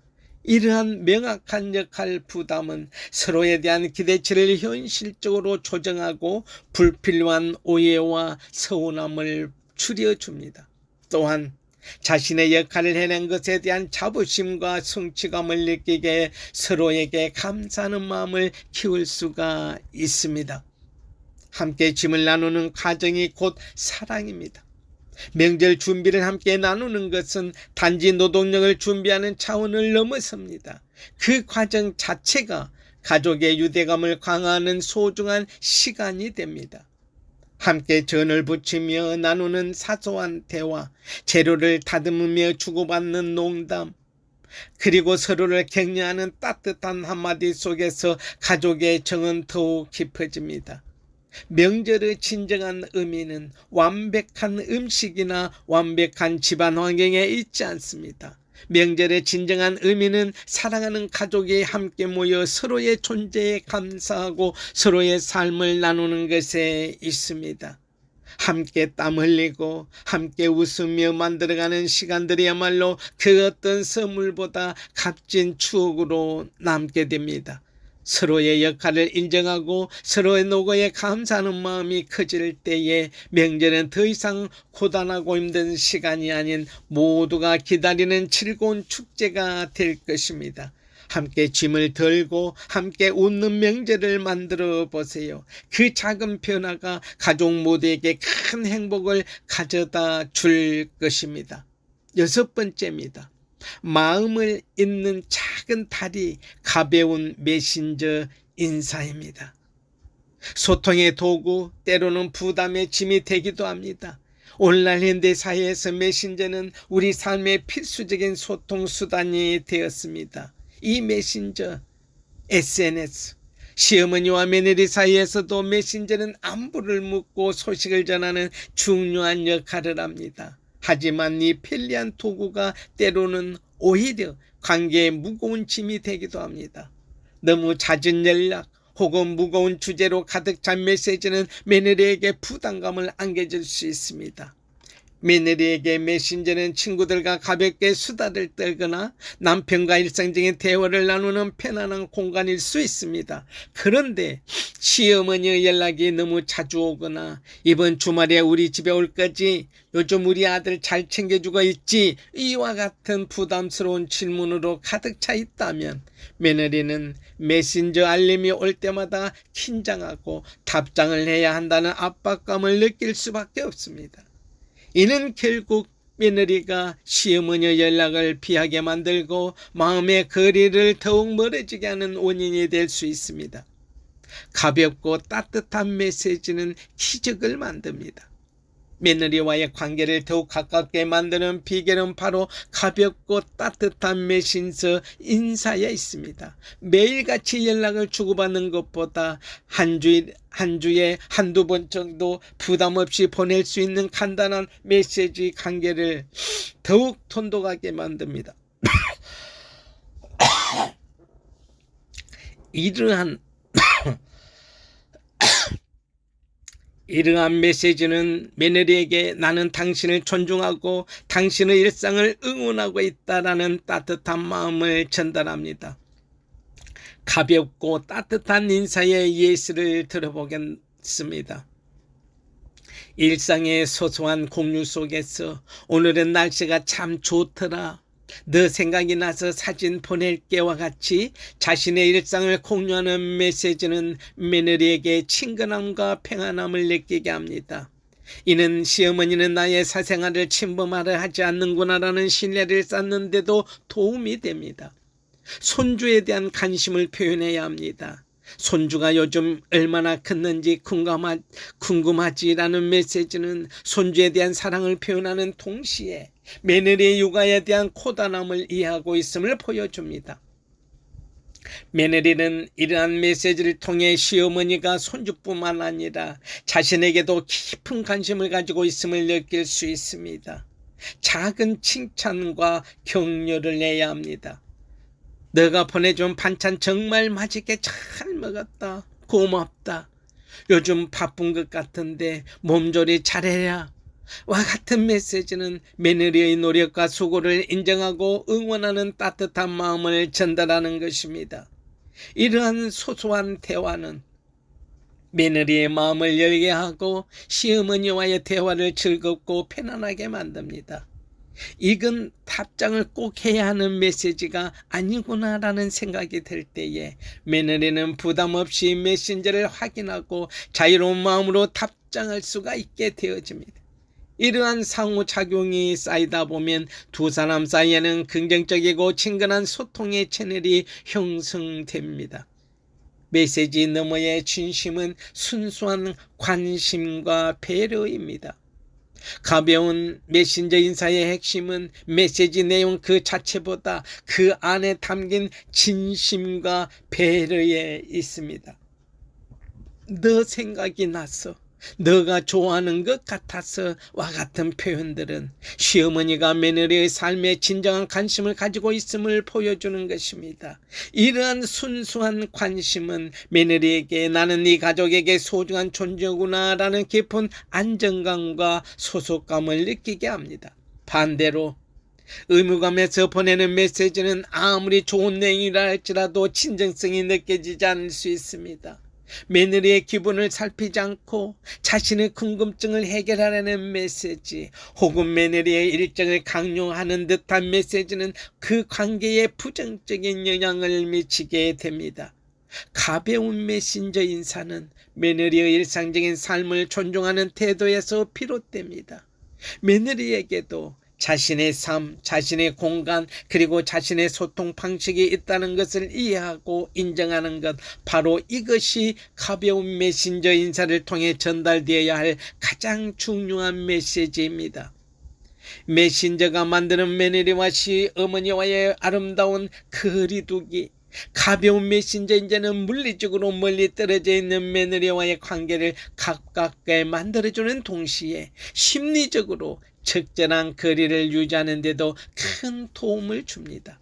이러한 명확한 역할 부담은 서로에 대한 기대치를 현실적으로 조정하고 불필요한 오해와 서운함을 줄여줍니다. 또한 자신의 역할을 해낸 것에 대한 자부심과 성취감을 느끼게 서로에게 감사하는 마음을 키울 수가 있습니다. 함께 짐을 나누는 과정이 곧 사랑입니다. 명절 준비를 함께 나누는 것은 단지 노동력을 준비하는 차원을 넘어섭니다. 그 과정 자체가 가족의 유대감을 강화하는 소중한 시간이 됩니다. 함께 전을 부치며 나누는 사소한 대화, 재료를 다듬으며 주고받는 농담, 그리고 서로를 격려하는 따뜻한 한마디 속에서 가족의 정은 더욱 깊어집니다. 명절의 진정한 의미는 완벽한 음식이나 완벽한 집안 환경에 있지 않습니다. 명절의 진정한 의미는 사랑하는 가족이 함께 모여 서로의 존재에 감사하고 서로의 삶을 나누는 것에 있습니다. 함께 땀 흘리고 함께 웃으며 만들어가는 시간들이야말로 그 어떤 선물보다 값진 추억으로 남게 됩니다. 서로의 역할을 인정하고 서로의 노고에 감사하는 마음이 커질 때에 명절은 더 이상 고단하고 힘든 시간이 아닌 모두가 기다리는 즐거운 축제가 될 것입니다. 함께 짐을 덜고 함께 웃는 명절을 만들어 보세요. 그 작은 변화가 가족 모두에게 큰 행복을 가져다 줄 것입니다. 6번째입니다. 마음을 잇는 작은 다리, 가벼운 메신저 인사입니다. 소통의 도구, 때로는 부담의 짐이 되기도 합니다. 오늘날 현대사회에서 메신저는 우리 삶의 필수적인 소통 수단이 되었습니다. 이 메신저, SNS, 시어머니와 며느리 사이에서도 메신저는 안부를 묻고 소식을 전하는 중요한 역할을 합니다. 하지만 이 편리한 도구가 때로는 오히려 관계에 무거운 짐이 되기도 합니다. 너무 잦은 연락 혹은 무거운 주제로 가득 찬 메시지는 며느리에게 부담감을 안겨줄 수 있습니다. 며느리에게 메신저는 친구들과 가볍게 수다를 떨거나 남편과 일상적인 대화를 나누는 편안한 공간일 수 있습니다. 그런데 시어머니의 연락이 너무 자주 오거나 이번 주말에 우리 집에 올 거지? 요즘 우리 아들 잘 챙겨주고 있지? 이와 같은 부담스러운 질문으로 가득 차 있다면 며느리는 메신저 알림이 올 때마다 긴장하고 답장을 해야 한다는 압박감을 느낄 수밖에 없습니다. 이는 결국 며느리가 시어머니의 연락을 피하게 만들고 마음의 거리를 더욱 멀어지게 하는 원인이 될 수 있습니다. 가볍고 따뜻한 메시지는 기적을 만듭니다. 며느리와의 관계를 더욱 가깝게 만드는 비결은 바로 가볍고 따뜻한 메신저 인사에 있습니다. 매일같이 연락을 주고받는 것보다 한 주에 한두 번 정도 부담 없이 보낼 수 있는 간단한 메시지 관계를 더욱 돈독하게 만듭니다. 이러한 메시지는 며느리에게 나는 당신을 존중하고 당신의 일상을 응원하고 있다라는 따뜻한 마음을 전달합니다. 가볍고 따뜻한 인사의 예시를 들어보겠습니다. 일상의 소소한 공유 속에서 오늘은 날씨가 참 좋더라. 너 생각이 나서 사진 보낼게와 같이 자신의 일상을 공유하는 메시지는 며느리에게 친근함과 평안함을 느끼게 합니다. 이는 시어머니는 나의 사생활을 침범하려 하지 않는구나라는 신뢰를 쌓는데도 도움이 됩니다. 손주에 대한 관심을 표현해야 합니다. 손주가 요즘 얼마나 컸는지 궁금하지라는 메시지는 손주에 대한 사랑을 표현하는 동시에 며느리의 육아에 대한 고단함을 이해하고 있음을 보여줍니다. 며느리는 이러한 메시지를 통해 시어머니가 손주뿐만 아니라 자신에게도 깊은 관심을 가지고 있음을 느낄 수 있습니다. 작은 칭찬과 격려를 내야 합니다. 너가 보내준 반찬 정말 맛있게 잘 먹었다. 고맙다. 요즘 바쁜 것 같은데 몸조리 잘해라. 와 같은 메시지는 며느리의 노력과 수고를 인정하고 응원하는 따뜻한 마음을 전달하는 것입니다. 이러한 소소한 대화는 며느리의 마음을 열게 하고 시어머니와의 대화를 즐겁고 편안하게 만듭니다. 이건 답장을 꼭 해야 하는 메시지가 아니구나라는 생각이 들 때에 며느리는 부담 없이 메신저를 확인하고 자유로운 마음으로 답장할 수가 있게 되어집니다. 이러한 상호작용이 쌓이다 보면 두 사람 사이에는 긍정적이고 친근한 소통의 채널이 형성됩니다. 메시지 너머의 진심은 순수한 관심과 배려입니다. 가벼운 메신저 인사의 핵심은 메시지 내용 그 자체보다 그 안에 담긴 진심과 배려에 있습니다. 너 생각이 나서, 너가 좋아하는 것 같아서 와 같은 표현들은 시어머니가 며느리의 삶에 진정한 관심을 가지고 있음을 보여주는 것입니다. 이러한 순수한 관심은 며느리에게 나는 네 가족에게 소중한 존재구나 라는 깊은 안정감과 소속감을 느끼게 합니다. 반대로 의무감에서 보내는 메시지는 아무리 좋은 내용이라 할지라도 진정성이 느껴지지 않을 수 있습니다. 며느리의 기분을 살피지 않고 자신의 궁금증을 해결하려는 메시지 혹은 며느리의 일정을 강요하는 듯한 메시지는 그 관계에 부정적인 영향을 미치게 됩니다. 가벼운 메신저 인사는 며느리의 일상적인 삶을 존중하는 태도에서 비롯됩니다. 며느리에게도 자신의 삶, 자신의 공간, 그리고 자신의 소통 방식이 있다는 것을 이해하고 인정하는 것, 바로 이것이 가벼운 메신저 인사를 통해 전달되어야 할 가장 중요한 메시지입니다. 메신저가 만드는 며느리와 시어머니와의 아름다운 거리두기, 가벼운 메신저인자는 물리적으로 멀리 떨어져 있는 며느리와의 관계를 가깝게 만들어주는 동시에 심리적으로 적절한 거리를 유지하는 데도 큰 도움을 줍니다.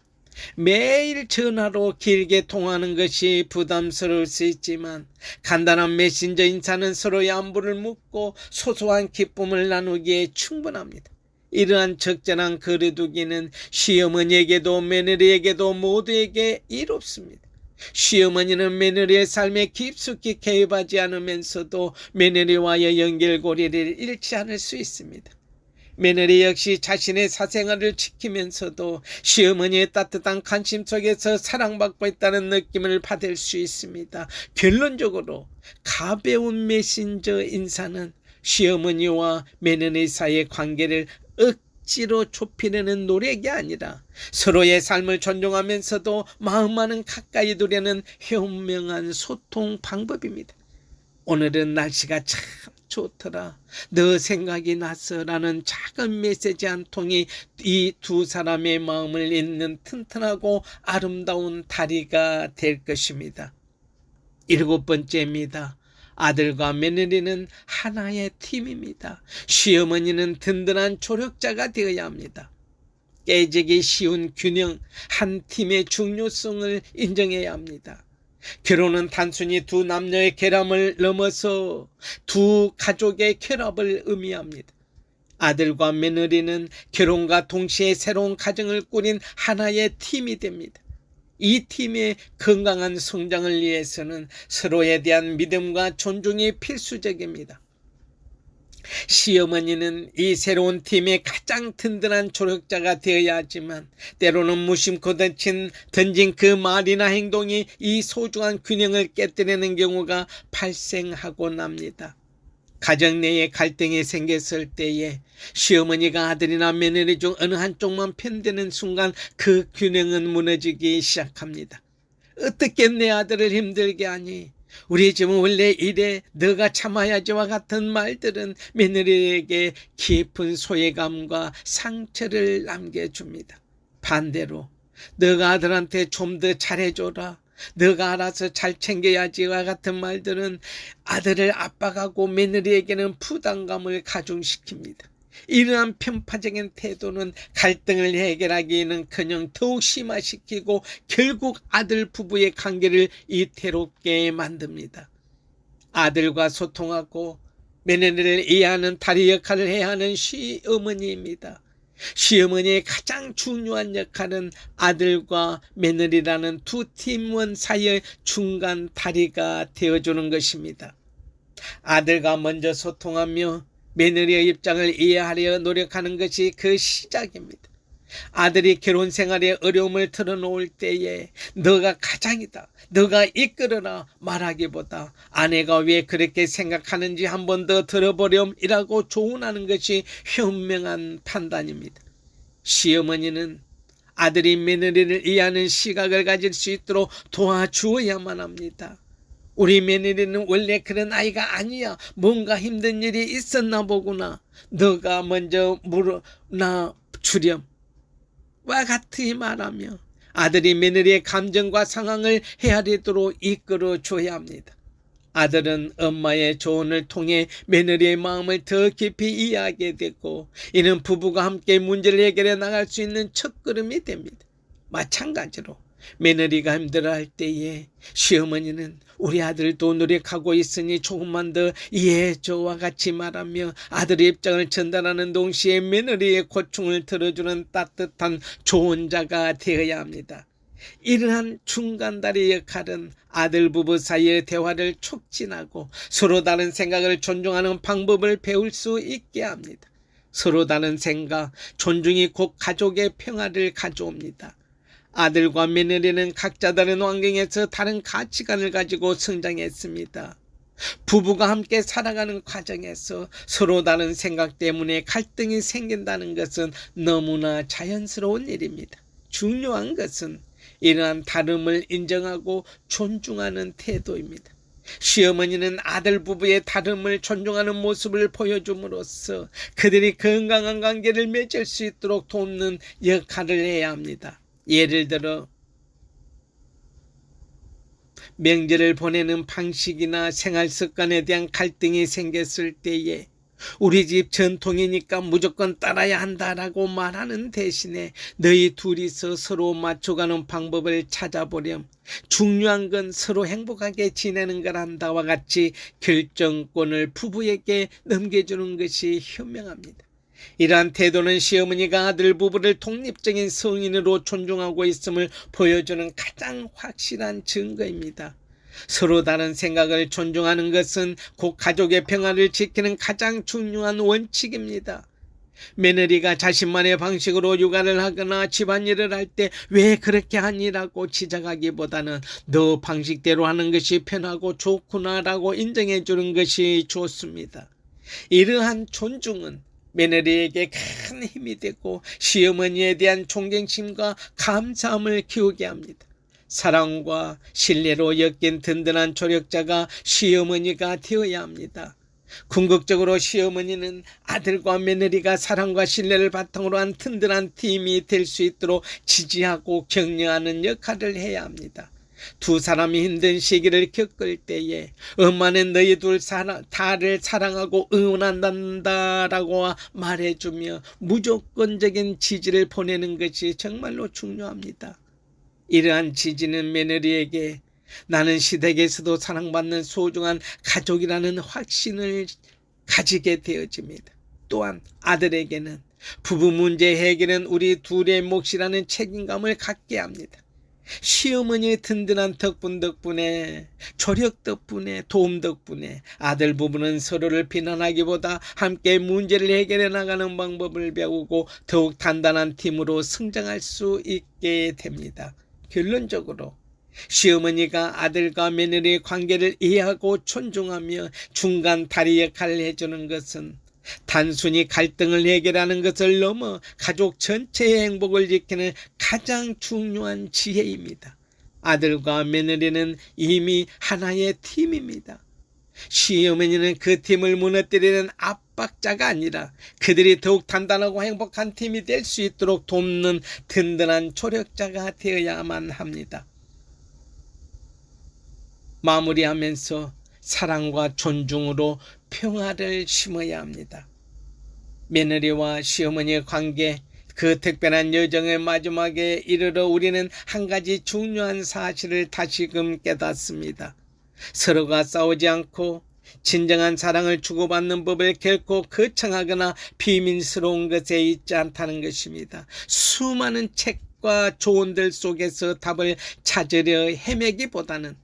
매일 전화로 길게 통화하는 것이 부담스러울 수 있지만 간단한 메신저 인사는 서로의 안부를 묻고 소소한 기쁨을 나누기에 충분합니다. 이러한 적절한 거리두기는 시어머니에게도 며느리에게도 모두에게 이롭습니다. 시어머니는 며느리의 삶에 깊숙이 개입하지 않으면서도 며느리와의 연결고리를 잃지 않을 수 있습니다. 며느리 역시 자신의 사생활을 지키면서도 시어머니의 따뜻한 관심 속에서 사랑받고 있다는 느낌을 받을 수 있습니다. 결론적으로 가벼운 메신저 인사는 시어머니와 며느리 사이의 관계를 억지로 좁히려는 노력이 아니라 서로의 삶을 존중하면서도 마음만은 가까이 두려는 현명한 소통 방법입니다. 오늘은 날씨가 참 좋더라, 너 생각이 나서 라는 작은 메시지 한 통이 이 두 사람의 마음을 잇는 튼튼하고 아름다운 다리가 될 것입니다. 7번째입니다. 아들과 며느리는 하나의 팀입니다. 시어머니는 든든한 조력자가 되어야 합니다. 깨지기 쉬운 균형, 한 팀의 중요성을 인정해야 합니다. 결혼은 단순히 두 남녀의 결합을 넘어서 두 가족의 결합을 의미합니다. 아들과 며느리는 결혼과 동시에 새로운 가정을 꾸린 하나의 팀이 됩니다. 이 팀의 건강한 성장을 위해서는 서로에 대한 믿음과 존중이 필수적입니다. 시어머니는 이 새로운 팀의 가장 든든한 조력자가 되어야 하지만 때로는 무심코 던진 그 말이나 행동이 이 소중한 균형을 깨뜨리는 경우가 발생하곤 합니다. 가정 내에 갈등이 생겼을 때에 시어머니가 아들이나 며느리 중 어느 한쪽만 편드는 순간 그 균형은 무너지기 시작합니다. 어떻게 내 아들을 힘들게 하니? 우리 집은 원래 이래, 너가 참아야지와 같은 말들은 며느리에게 깊은 소외감과 상처를 남겨줍니다. 반대로 너가 아들한테 좀 더 잘해줘라, 너가 알아서 잘 챙겨야지와 같은 말들은 아들을 압박하고 며느리에게는 부담감을 가중시킵니다. 이러한 편파적인 태도는 갈등을 해결하기에는커녕 더욱 심화시키고 결국 아들 부부의 관계를 이태롭게 만듭니다. 아들과 소통하고 며느리를 이해하는 다리 역할을 해야 하는 시어머니입니다. 시어머니의 가장 중요한 역할은 아들과 며느리라는 두 팀원 사이의 중간 다리가 되어주는 것입니다. 아들과 먼저 소통하며 며느리의 입장을 이해하려 노력하는 것이 그 시작입니다. 아들이 결혼 생활에 어려움을 털어놓을 때에 너가 가장이다, 너가 이끌어라 말하기보다 아내가 왜 그렇게 생각하는지 한 번 더 들어보렴이라고 조언하는 것이 현명한 판단입니다. 시어머니는 아들이 며느리를 이해하는 시각을 가질 수 있도록 도와주어야만 합니다. 우리 며느리는 원래 그런 아이가 아니야, 뭔가 힘든 일이 있었나 보구나, 너가 먼저 물어나 주렴 와 같이 말하며 아들이 며느리의 감정과 상황을 헤아리도록 이끌어줘야 합니다. 아들은 엄마의 조언을 통해 며느리의 마음을 더 깊이 이해하게 되고 이는 부부가 함께 문제를 해결해 나갈 수 있는 첫걸음이 됩니다. 마찬가지로 며느리가 힘들어할 때에 시어머니는 우리 아들도 노력하고 있으니 조금만 더 이해해줘와 같이 말하며 아들의 입장을 전달하는 동시에 며느리의 고충을 들어주는 따뜻한 조언자가 되어야 합니다. 이러한 중간다리 역할은 아들 부부 사이의 대화를 촉진하고 서로 다른 생각을 존중하는 방법을 배울 수 있게 합니다. 서로 다른 생각, 존중이 곧 가족의 평화를 가져옵니다. 아들과 며느리는 각자 다른 환경에서 다른 가치관을 가지고 성장했습니다. 부부가 함께 살아가는 과정에서 서로 다른 생각 때문에 갈등이 생긴다는 것은 너무나 자연스러운 일입니다. 중요한 것은 이러한 다름을 인정하고 존중하는 태도입니다. 시어머니는 아들 부부의 다름을 존중하는 모습을 보여줌으로써 그들이 건강한 관계를 맺을 수 있도록 돕는 역할을 해야 합니다. 예를 들어 명절을 보내는 방식이나 생활 습관에 대한 갈등이 생겼을 때에 우리 집 전통이니까 무조건 따라야 한다라고 말하는 대신에 너희 둘이서 서로 맞춰가는 방법을 찾아보렴. 중요한 건 서로 행복하게 지내는 거란다와 같이 결정권을 부부에게 넘겨주는 것이 현명합니다. 이러한 태도는 시어머니가 아들 부부를 독립적인 성인으로 존중하고 있음을 보여주는 가장 확실한 증거입니다. 서로 다른 생각을 존중하는 것은 곧 가족의 평화를 지키는 가장 중요한 원칙입니다. 며느리가 자신만의 방식으로 육아를 하거나 집안일을 할 때 왜 그렇게 하니라고 지적하기보다는 너 방식대로 하는 것이 편하고 좋구나라고 인정해 주는 것이 좋습니다. 이러한 존중은 며느리에게 큰 힘이 되고 시어머니에 대한 존경심과 감사함을 키우게 합니다. 사랑과 신뢰로 엮인 든든한 조력자가 시어머니가 되어야 합니다. 궁극적으로 시어머니는 아들과 며느리가 사랑과 신뢰를 바탕으로 한 든든한 팀이 될 수 있도록 지지하고 격려하는 역할을 해야 합니다. 두 사람이 힘든 시기를 겪을 때에 엄마는 너희 둘 다를 사랑하고 응원한다라고 말해주며 무조건적인 지지를 보내는 것이 정말로 중요합니다. 이러한 지지는 며느리에게 나는 시댁에서도 사랑받는 소중한 가족이라는 확신을 가지게 되어집니다. 또한 아들에게는 부부 문제 해결은 우리 둘의 몫이라는 책임감을 갖게 합니다. 시어머니의 든든한 덕분에 조력 덕분에 도움 덕분에 아들 부부는 서로를 비난하기보다 함께 문제를 해결해 나가는 방법을 배우고 더욱 단단한 팀으로 성장할 수 있게 됩니다. 결론적으로 시어머니가 아들과 며느리의 관계를 이해하고 존중하며 중간 다리 역할을 해주는 것은 단순히 갈등을 해결하는 것을 넘어 가족 전체의 행복을 지키는 가장 중요한 지혜입니다. 아들과 며느리는 이미 하나의 팀입니다. 시어머니는 그 팀을 무너뜨리는 압박자가 아니라 그들이 더욱 단단하고 행복한 팀이 될 수 있도록 돕는 든든한 조력자가 되어야만 합니다. 마무리하면서 사랑과 존중으로 평화를 심어야 합니다. 며느리와 시어머니의 관계, 그 특별한 여정의 마지막에 이르러 우리는 한 가지 중요한 사실을 다시금 깨닫습니다. 서로가 싸우지 않고 진정한 사랑을 주고받는 법을 결코 거창하거나 비밀스러운 것에 있지 않다는 것입니다. 수많은 책과 조언들 속에서 답을 찾으려 헤매기보다는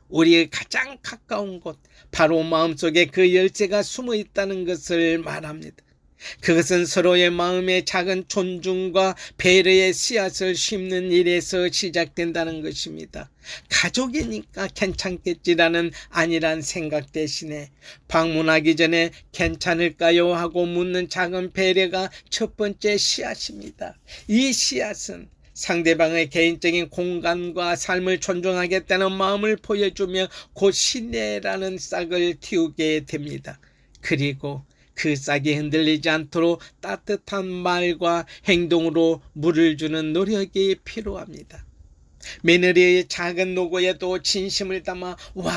우리의 가장 가까운 곳, 바로 마음속에 그 열쇠가 숨어 있다는 것을 말합니다. 그것은 서로의 마음에 작은 존중과 배려의 씨앗을 심는 일에서 시작된다는 것입니다. 가족이니까 괜찮겠지라는 안일한 생각 대신에 방문하기 전에 괜찮을까요? 하고 묻는 작은 배려가 첫 번째 씨앗입니다. 이 씨앗은 상대방의 개인적인 공간과 삶을 존중하겠다는 마음을 보여주며 곧 신뢰라는 싹을 틔우게 됩니다. 그리고 그 싹이 흔들리지 않도록 따뜻한 말과 행동으로 물을 주는 노력이 필요합니다. 며느리의 작은 노고에도 진심을 담아 와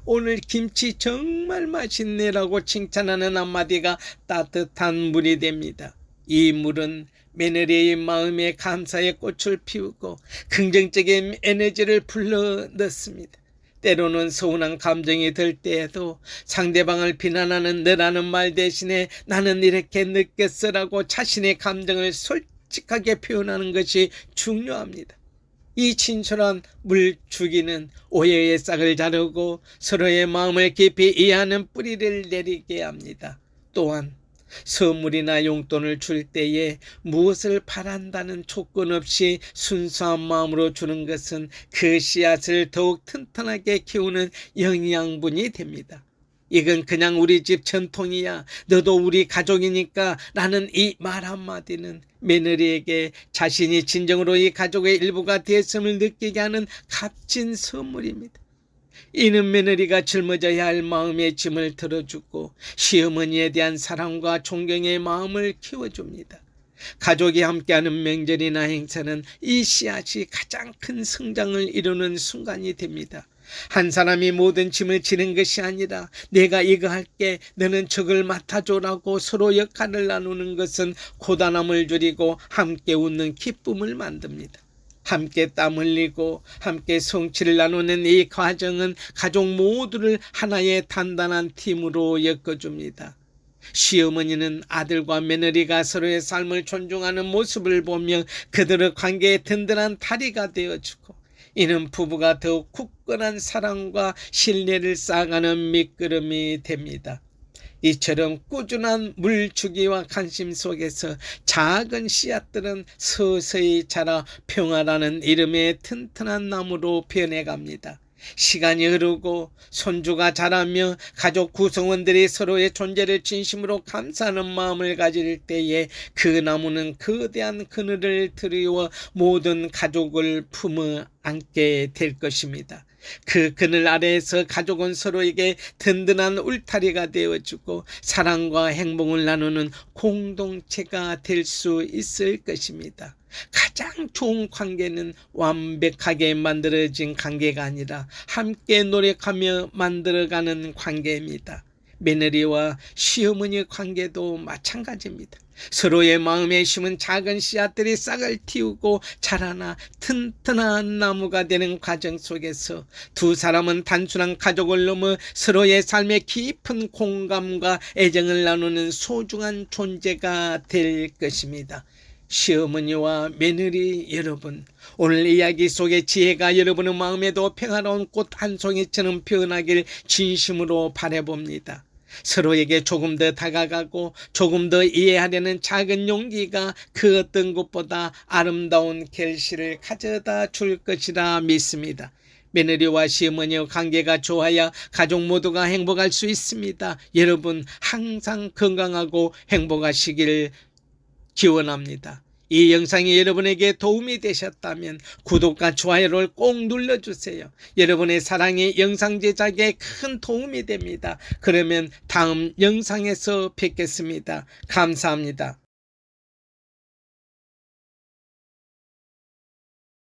오늘 김치 정말 맛있네라고 칭찬하는 한마디가 따뜻한 물이 됩니다. 이 물은 며느리의 마음에 감사의 꽃을 피우고 긍정적인 에너지를 불러넣습니다. 때로는 서운한 감정이 들 때에도 상대방을 비난하는 너라는 말 대신에 나는 이렇게 느꼈어라고 자신의 감정을 솔직하게 표현하는 것이 중요합니다. 이 진솔한 물주기는 오해의 싹을 자르고 서로의 마음을 깊이 이해하는 뿌리를 내리게 합니다. 또한 선물이나 용돈을 줄 때에 무엇을 바란다는 조건 없이 순수한 마음으로 주는 것은 그 씨앗을 더욱 튼튼하게 키우는 영양분이 됩니다. 이건 그냥 우리 집 전통이야, 너도 우리 가족이니까 라는 이 말 한마디는 며느리에게 자신이 진정으로 이 가족의 일부가 됐음을 느끼게 하는 값진 선물입니다. 이는 며느리가 짊어져야 할 마음의 짐을 들어주고 시어머니에 대한 사랑과 존경의 마음을 키워줍니다. 가족이 함께하는 명절이나 행사는 이 씨앗이 가장 큰 성장을 이루는 순간이 됩니다. 한 사람이 모든 짐을 지는 것이 아니라 내가 이거 할게 너는 저걸 맡아줘라고 서로 역할을 나누는 것은 고단함을 줄이고 함께 웃는 기쁨을 만듭니다. 함께 땀 흘리고 함께 성취를 나누는 이 과정은 가족 모두를 하나의 단단한 팀으로 엮어줍니다. 시어머니는 아들과 며느리가 서로의 삶을 존중하는 모습을 보며 그들의 관계에 든든한 다리가 되어주고, 이는 부부가 더욱 굳건한 사랑과 신뢰를 쌓아가는 밑거름이 됩니다. 이처럼 꾸준한 물주기와 관심 속에서 작은 씨앗들은 서서히 자라 평화라는 이름의 튼튼한 나무로 변해갑니다. 시간이 흐르고 손주가 자라며 가족 구성원들이 서로의 존재를 진심으로 감사하는 마음을 가질 때에 그 나무는 거대한 그늘을 드리워 모든 가족을 품어 안게 될 것입니다. 그 그늘 아래에서 가족은 서로에게 든든한 울타리가 되어주고 사랑과 행복을 나누는 공동체가 될 수 있을 것입니다. 가장 좋은 관계는 완벽하게 만들어진 관계가 아니라 함께 노력하며 만들어가는 관계입니다. 며느리와 시어머니 관계도 마찬가지입니다. 서로의 마음에 심은 작은 씨앗들이 싹을 틔우고 자라나 튼튼한 나무가 되는 과정 속에서 두 사람은 단순한 가족을 넘어 서로의 삶에 깊은 공감과 애정을 나누는 소중한 존재가 될 것입니다. 시어머니와 며느리 여러분, 오늘 이야기 속의 지혜가 여러분의 마음에도 평화로운 꽃 한 송이처럼 피어나길 진심으로 바라봅니다. 서로에게 조금 더 다가가고 조금 더 이해하려는 작은 용기가 그 어떤 것보다 아름다운 결실을 가져다 줄 것이라 믿습니다. 며느리와 시어머니의 관계가 좋아야 가족 모두가 행복할 수 있습니다. 여러분 항상 건강하고 행복하시길 기원합니다. 이 영상이 여러분에게 도움이 되셨다면 구독과 좋아요를 꼭 눌러주세요. 여러분의 사랑이 영상 제작에 큰 도움이 됩니다. 그러면 다음 영상에서 뵙겠습니다. 감사합니다.